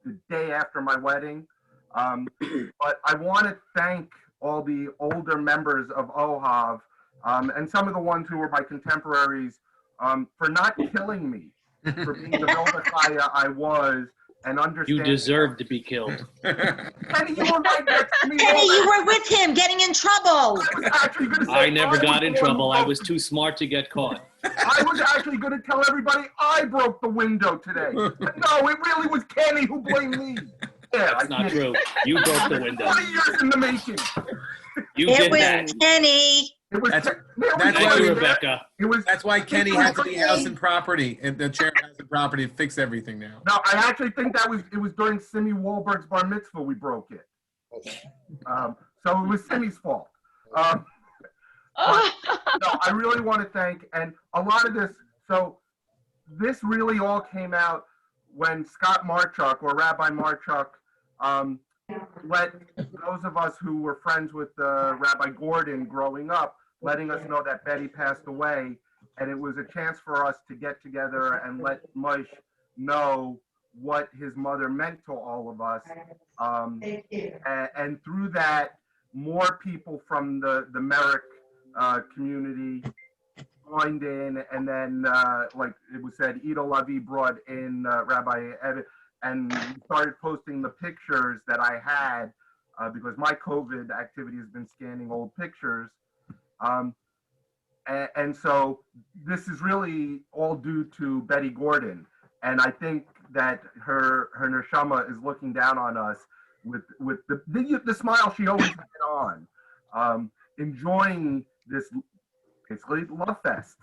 the day after my wedding. But I want to thank all the older members of Ohav, and some of the ones who were my contemporaries, for not killing me, for being the Vilna I was, and understanding. You deserve to be killed. Kenny, you were right next to me. Kenny, you were with him, getting in trouble. I never got in trouble. I was too smart to get caught. I was actually going to tell everybody I broke the window today. But no, it really was Kenny who blamed me. Yeah, that's not true. You broke the window. 20 years in the making. It was Kenny. It was that's why, Rebecca. That's why Kenny had to be House and Property, and the chair of House and Property to fix everything now. No, I actually think it was during Simi Wohlberg's bar mitzvah we broke it. So it was Simi's fault. But, no, I really want to thank, and a lot of this, so this really all came out when Scott Marchuk, or Rabbi Marchuk, let those of us who were friends with Rabbi Gordon growing up, letting us know that Betty passed away, and it was a chance for us to get together and let Moshe know what his mother meant to all of us. And through that, more people from the Merrick community joined in, and then, like it was said, Ido Lavi brought in Rabbi Evan, and we started posting the pictures that I had, because my COVID activity has been scanning old pictures. And so this is really all due to Betty Gordon. And I think that her neshama is looking down on us with the smile she always had on, enjoying this basically love fest.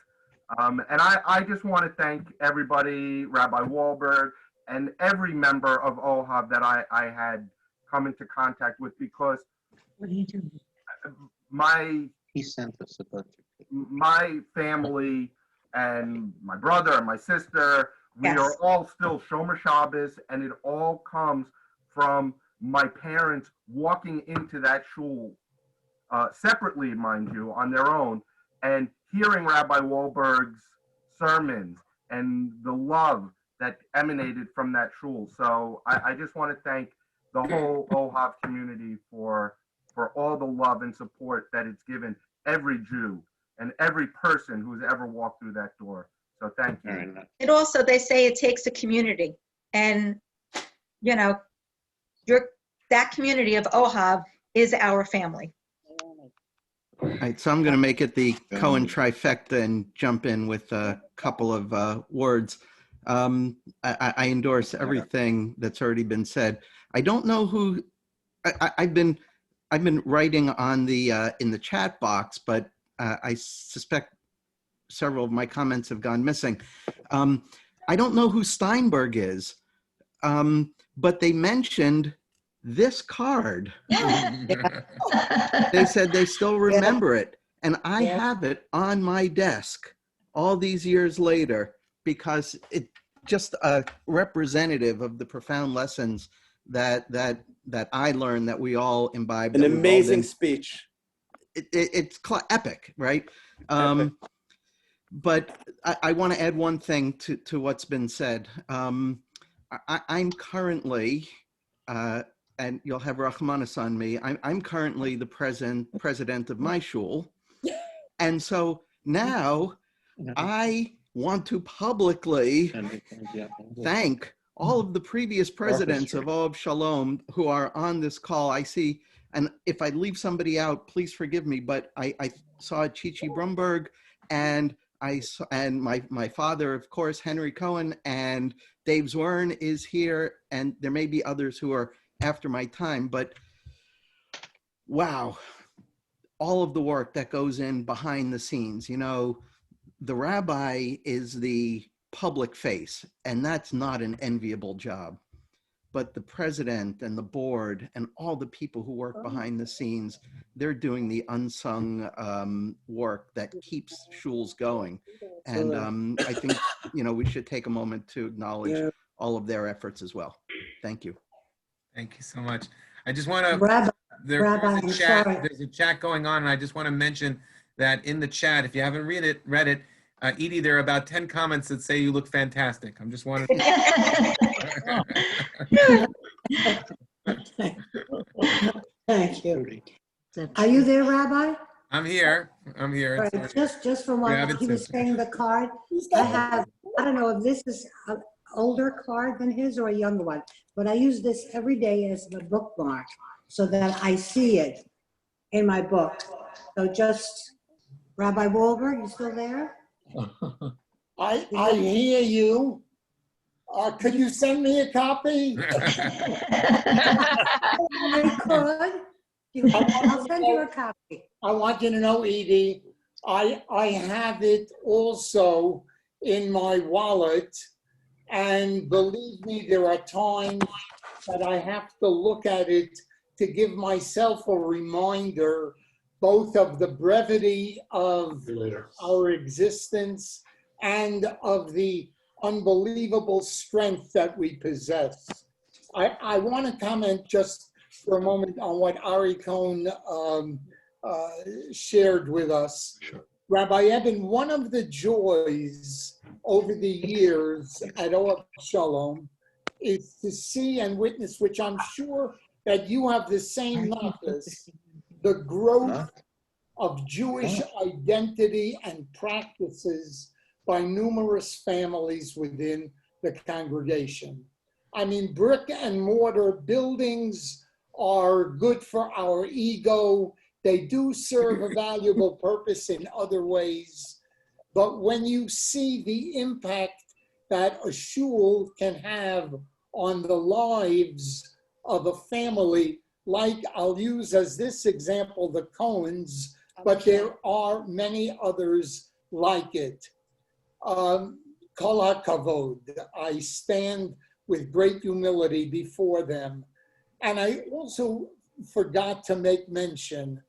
And I just want to thank everybody, Rabbi Wohlberg, and every member of Ohav that I had come into contact with, because what are you doing? He sent us a bunch of people. My family and my brother and my sister, we are all still Shomer Shabbos, and it all comes from my parents walking into that shul, separately, mind you, on their own, and hearing Rabbi Wohlberg's sermons and the love that emanated from that shul. So I just want to thank the whole Ohav community for all the love and support that it's given every Jew and every person who's ever walked through that door. So thank you. And also, they say it takes a community, and that community of Ohav is our family. All right, so I'm going to make it the Cohen trifecta and jump in with a couple of words. I endorse everything that's already been said. I don't know who I've been writing on the in the chat box, but I suspect several of my comments have gone missing. I don't know who Steinberg is, but they mentioned this card. They said they still remember it. And I have it on my desk all these years later because it's just a representative of the profound lessons that I learned, that we all imbibe. An amazing speech. It's epic, right? But I want to add one thing to what's been said. I'm currently, and you'll have Rachmanis on me, I'm currently the president of my shul. And so now I want to publicly thank all of the previous presidents of Ohav Sholom who are on this call. I see, and if I leave somebody out, please forgive me, but I saw Chichi Brumberg, and my father, of course, Henry Cohen, and Dave Zwern is here, and there may be others who are after my time, but wow, all of the work that goes in behind the scenes. You know, the rabbi is the public face, and that's not an enviable job. But the president and the board and all the people who work behind the scenes, they're doing the unsung work that keeps shuls going. And I think, you know, we should take a moment to acknowledge all of their efforts as well. Thank you. Thank you so much. I just want to, there's a chat going on, and I just want to mention that in the chat, if you haven't read it, Edie, there are about 10 comments that say you look fantastic. I'm just wanting Thank you. Are you there, Rabbi? I'm here. I'm here. All right, just from what he was saying, the card, I don't know if this is an older card than his or a younger one, but I use this every day as a bookmark so that I see it in my book. So just, Rabbi Wohlberg, you still there? I hear you. Could you send me a copy? I could. I'll send you a copy. I want you to know, Edie, I have it also in my wallet, and believe me, there are times that I have to look at it to give myself a reminder both of the brevity of our existence and of the unbelievable strength that we possess. I want to comment just for a moment on what Ari Cohn shared with us. Sure. Rabbi Eben, one of the joys over the years at Ohav Sholom is to see and witness, which I'm sure that you have the same notice, the growth of Jewish identity and practices by numerous families within the congregation. I mean, brick and mortar buildings are good for our ego. They do serve a valuable purpose in other ways. But when you see the impact that a shul can have on the lives of a family, like I'll use as this example, the Cohens, but there are many others like it. Kol HaKavod, I stand with great humility before them. And I also forgot to make mention,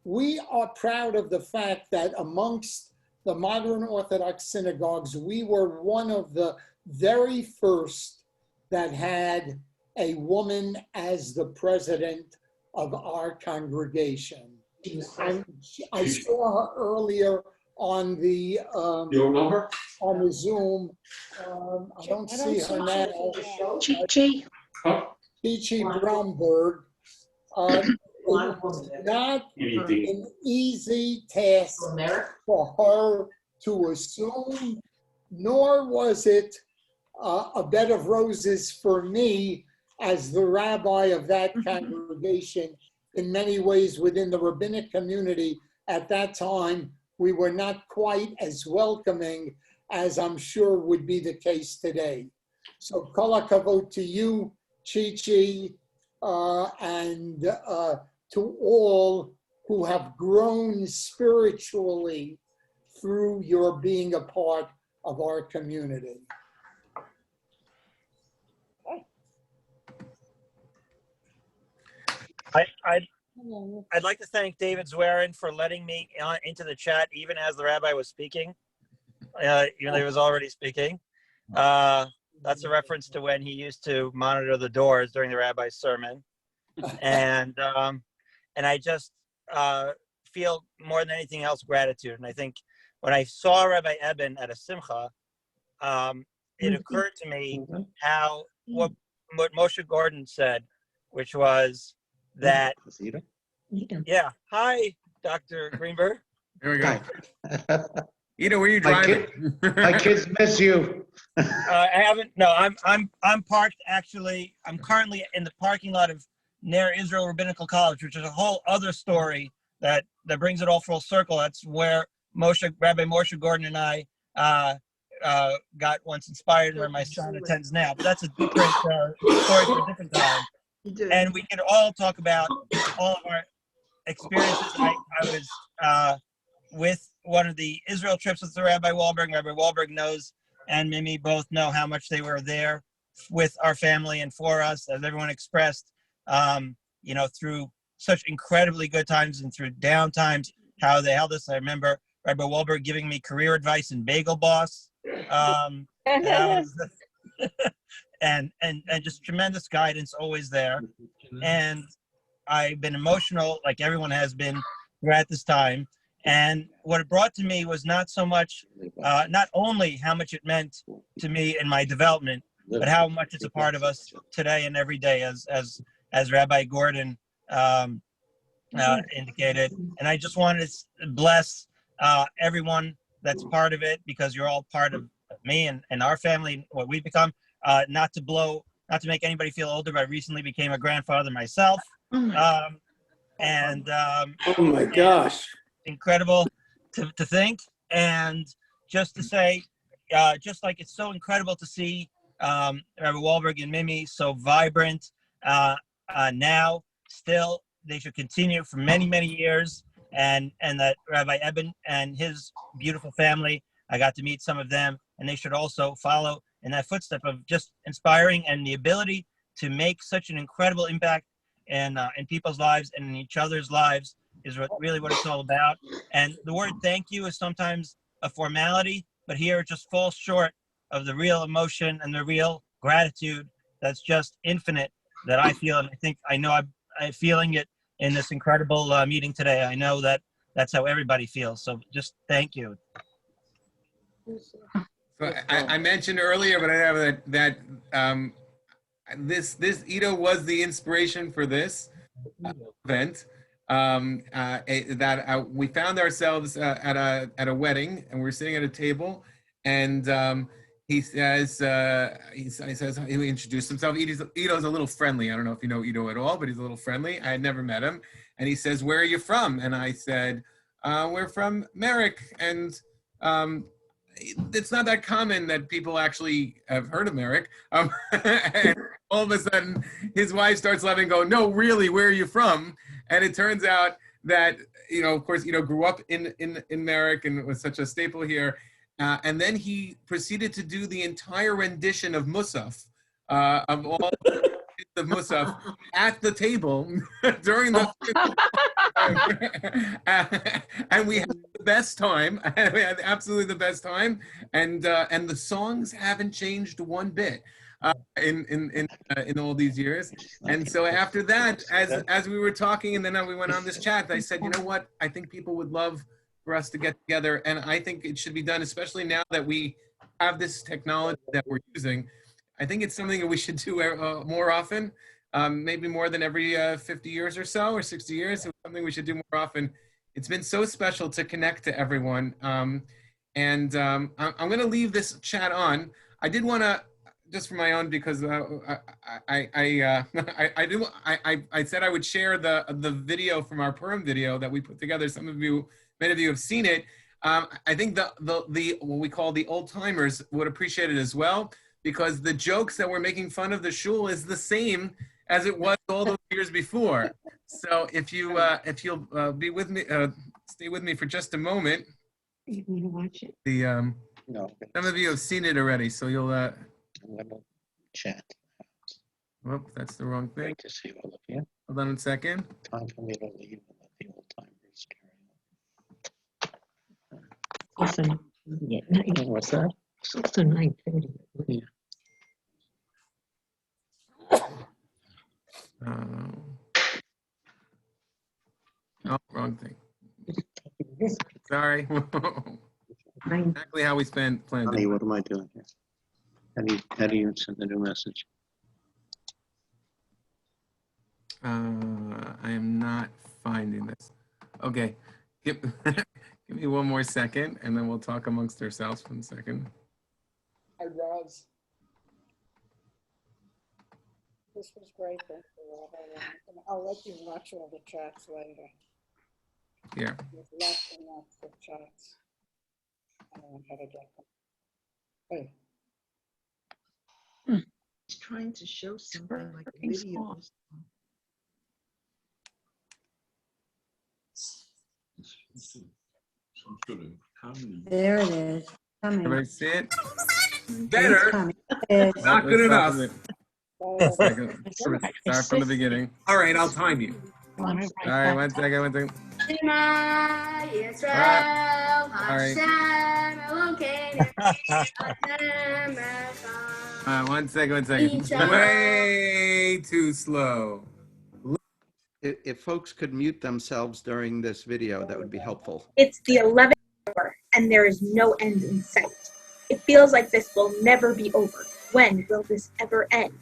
we are proud of the fact that amongst the modern Orthodox synagogues, we were one of the very first that had a woman as the president of our congregation. And I saw her earlier on the on the Zoom. I don't see her now. Chichi Bromberg. It was not an easy task for her to assume, nor was it a bed of roses for me as the rabbi of that congregation. In many ways, within the rabbinic community at that time, we were not quite as welcoming as I'm sure would be the case today. So kol hakavod to you, Chichi, and to all who have grown spiritually through your being a part of our community. I'd like to thank David Zwerin for letting me into the chat even as the rabbi was speaking, even though he was already speaking. That's a reference to when he used to monitor the doors during the rabbi's sermon. And I just feel more than anything else gratitude. And I think when I saw Rabbi Eben at a simcha, it occurred to me how what Moshe Gordon said, which was that, yeah, hi, Dr. Greenberg. There we go. Ida, where are you driving? My kids miss you. I haven't. No, I'm parked. Actually, I'm currently in the parking lot of Ner Israel Rabbinical College, which is a whole other story that brings it all full circle. That's where Rabbi Moshe Gordon and I got once inspired, where my son attends now. But that's a different story for a different time. And we could all talk about all of our experiences. I was with one of the Israel trips with the Rabbi Wohlberg. Rabbi Wohlberg knows, and Mimi both know how much they were there with our family and for us, as everyone expressed, through such incredibly good times and through down times, how they held us. I remember Rabbi Wohlberg giving me career advice in Bagel Boss. And just tremendous guidance always there. And I've been emotional, like everyone has been throughout this time. And what it brought to me was not so much, not only how much it meant to me in my development, but how much it's a part of us today and every day, as Rabbi Gordon indicated. And I just wanted to bless everyone that's part of it, because you're all part of me and our family, what we've become. Not to make anybody feel older, but I recently became a grandfather myself. Oh my gosh. Incredible to think. And just to say, just like it's so incredible to see Rabbi Wohlberg and Mimi so vibrant now, still, they should continue for many, many years. And that Rabbi Eben and his beautiful family, I got to meet some of them, and they should also follow in that footstep of just inspiring, and the ability to make such an incredible impact in people's lives and in each other's lives is really what it's all about. And the word thank you is sometimes a formality, but here it just falls short of the real emotion and the real gratitude that's just infinite that I feel. And I think I'm feeling it in this incredible meeting today. I know that that's how everybody feels. So just thank you. So I mentioned earlier, but I have that this Ito was the inspiration for this event. We found ourselves at a wedding, and we're sitting at a table, and he says he introduced himself. Ito's a little friendly. I don't know if you know Ito at all, but he's a little friendly. I had never met him, and he says, "Where are you from?" And I said, "We're from Merrick," and it's not that common that people actually have heard of Merrick. And all of a sudden, his wife starts laughing and go, "No, really, where are you from?" And it turns out that, of course, grew up in Merrick and was such a staple here. And then he proceeded to do the entire rendition of Musaf, of all of Musaf, at the table during the and we had the best time. We had absolutely the best time, and the songs haven't changed one bit in all these years. And so after that, as we were talking, and then we went on this chat, I said, you know what? I think people would love for us to get together, and I think it should be done, especially now that we have this technology that we're using. I think it's something that we should do more often, maybe more than every 50 years or so, or 60 years. It's something we should do more often. It's been so special to connect to everyone. I'm going to leave this chat on. I did want to, just for my own, because I said I would share the video from our Purim video that we put together. Many of you have seen it. I think the what we call the old timers would appreciate it as well, because the jokes that we're making fun of the shul is the same as it was all those years before. So if you'll be with me, stay with me for just a moment. You want to watch it? The No. some of you have seen it already, so you'll I'm gonna chat. whoop, that's the wrong thing. Great to see all of you. Hold on a second. Time for me to leave and let the old timers carry on. Listen, What's that? it's also 9:30. Yeah. Oh, wrong thing. Sorry. Exactly how we planned Honey, it. what am I doing here? How do you send the new message? I am not finding this. Okay. Give me one more second, and then we'll talk amongst ourselves for a second. Hi, Roz. This was great. Thank you, Rabbi. I'll let you watch all the chats later. Yeah. There's lots and lots of chats. I don't know how to get them. Hey. He's trying to show something like a video. There it is. Coming. Everybody see it? It's Better. coming. It's- Not good enough. Start from the beginning. All right, I'll time you. All right, one second, one second. One second. Way too slow. If folks could mute themselves during this video, that would be helpful. It's the 11th hour, and there is no end in sight. It feels like this will never be over. When will this ever end?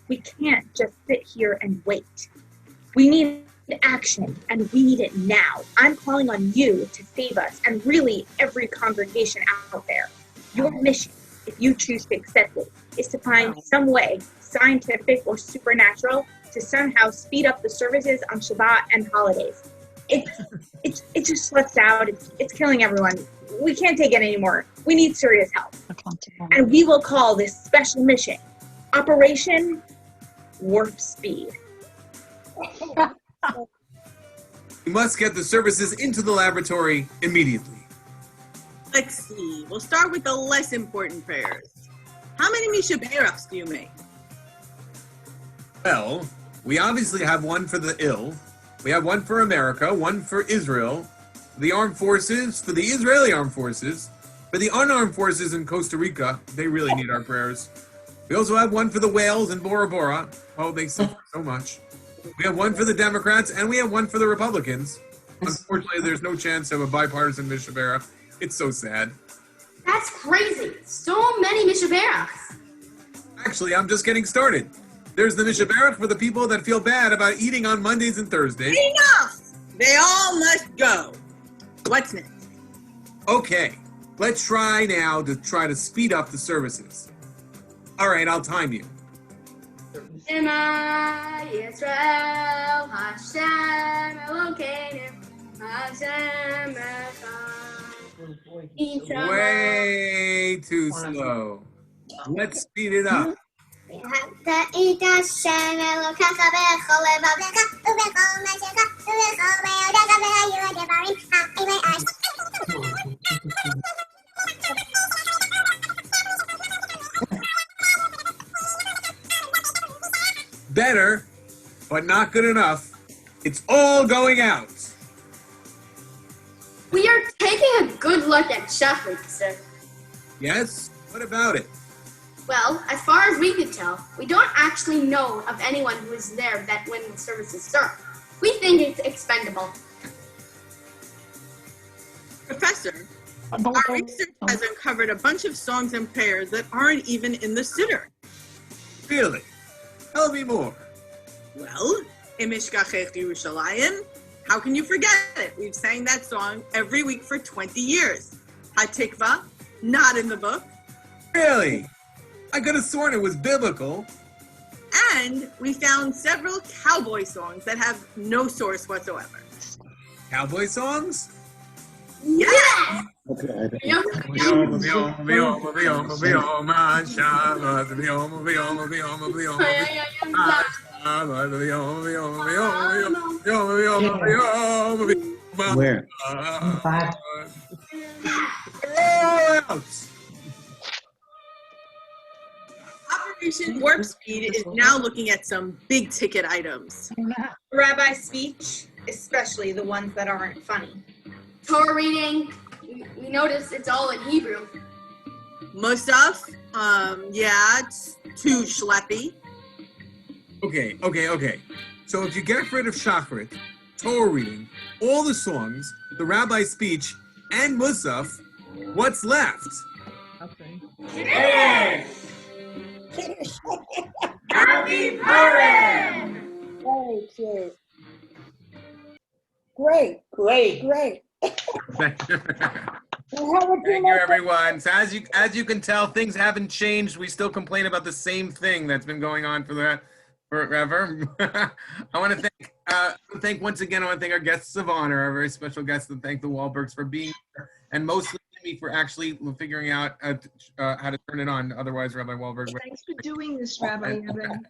We can't just sit here and wait. We need action, and we need it now. I'm calling on you to save us, and really every congregation out there. Your mission, if you choose to accept it, is to find some way, scientific or supernatural, to somehow speed up the services on Shabbat and holidays. It just slips out. It's killing everyone. We can't take it anymore. We need serious help. And we will call this special mission Operation Warp Speed. We must get the services into the laboratory immediately. Let's see. We'll start with the less important prayers. How many Misha Berachs do you make? Well, we obviously have one for the ill. We have one for America, one for Israel, the armed forces, for the Israeli armed forces, for the unarmed forces in Costa Rica. They really need our prayers. We also have one for the whales in Bora Bora. Oh, they suffer so much. We have one for the Democrats, and we have one for the Republicans. Unfortunately, there's no chance of a bipartisan Misha Berach. It's so sad. That's crazy. So many Mishaberachs. Actually, I'm just getting started. There's the Misha Berach for the people that feel bad about eating on Mondays and Thursdays. Enough! They all must go. What's next? Okay, let's try now to speed up the services. All right, I'll time you. Shema Yisrael Hashem Elokeinu Hashem Echad. Way too slow. Let's speed it up. תהית השם אלוקיך בכל לבבך ובכל נפשך ובכל מאודך והיו הדברים Better, but not good enough. It's all going out. We are taking a good look at Shachrit, sir. Yes? What about it? Well, as far as we could tell, we don't actually know of anyone who was there that when the services start. We think it's expendable. Professor, our research has uncovered a bunch of songs and prayers that aren't even in the Siddur. Really? Tell me more. Well, in Mishkachech Yerushalayim, how can you forget it? We've sang that song every week for 20 years. HaTikva, not in the book. Really? I could have sworn it was biblical. And we found several cowboy songs that have no source whatsoever. Cowboy songs? Yeah! Okay. Where? notes. Operation Warp Speed is now looking at some big ticket items. Rabbi's speech, especially the ones that aren't funny. Torah reading, we notice it's all in Hebrew. Musaf, yeah, it's too schleppy. Okay. So if you get rid of Shacharit, Torah reading, all the songs, the rabbi's speech, and Musaf, what's left? Okay. Happy Purim! Very cute. Great. Thank you, everyone. So as you can tell, things haven't changed. We still complain about the same thing that's been going on forever. I want to thank once again. I want to thank our guests of honor, our very special guests, and thank the Wohlbergs for being here, and mostly me for actually figuring out how to turn it on. Otherwise, Rabbi Wohlberg. Thanks for doing this, Rabbi Evan.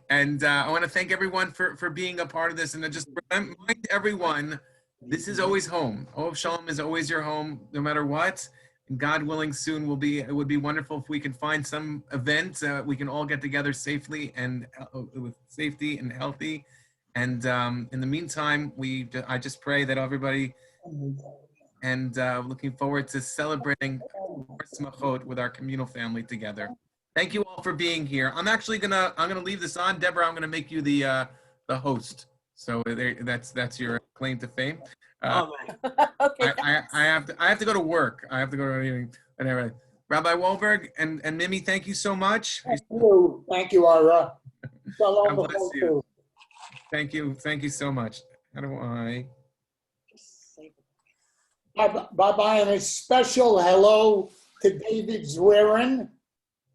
And I want to thank everyone for being a part of this, and just remind everyone, this is always home. Ohav Sholom is always your home, no matter what. And God willing, soon it would be wonderful if we can find some event we can all get together safely and with safety and healthy. And in the meantime, I just pray that everybody, and looking forward to celebrating Smachot with our communal family together. Thank you all for being here. I'm gonna leave this on. Deborah, I'm gonna make you the host. So that's your claim to fame. Okay. I have to go to work. I have to go to a meeting. Anyway, Rabbi Wohlberg and Mimi, thank you so much. Thank you, Ira. God bless you. Thank you so much. How do I? Bye-bye, and a special hello to David Zwerin.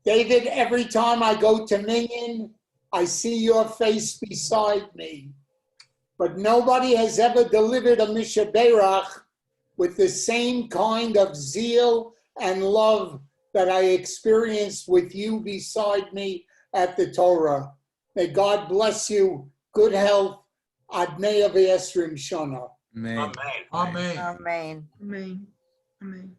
David, every time I go to Minyan, I see your face beside me. But nobody has ever delivered a Mishaberach with the same kind of zeal and love that I experienced with you beside me at the Torah. May God bless you, good health, ad mea v'esrim shana. Amen. Amen. Amen. Amen. Amen.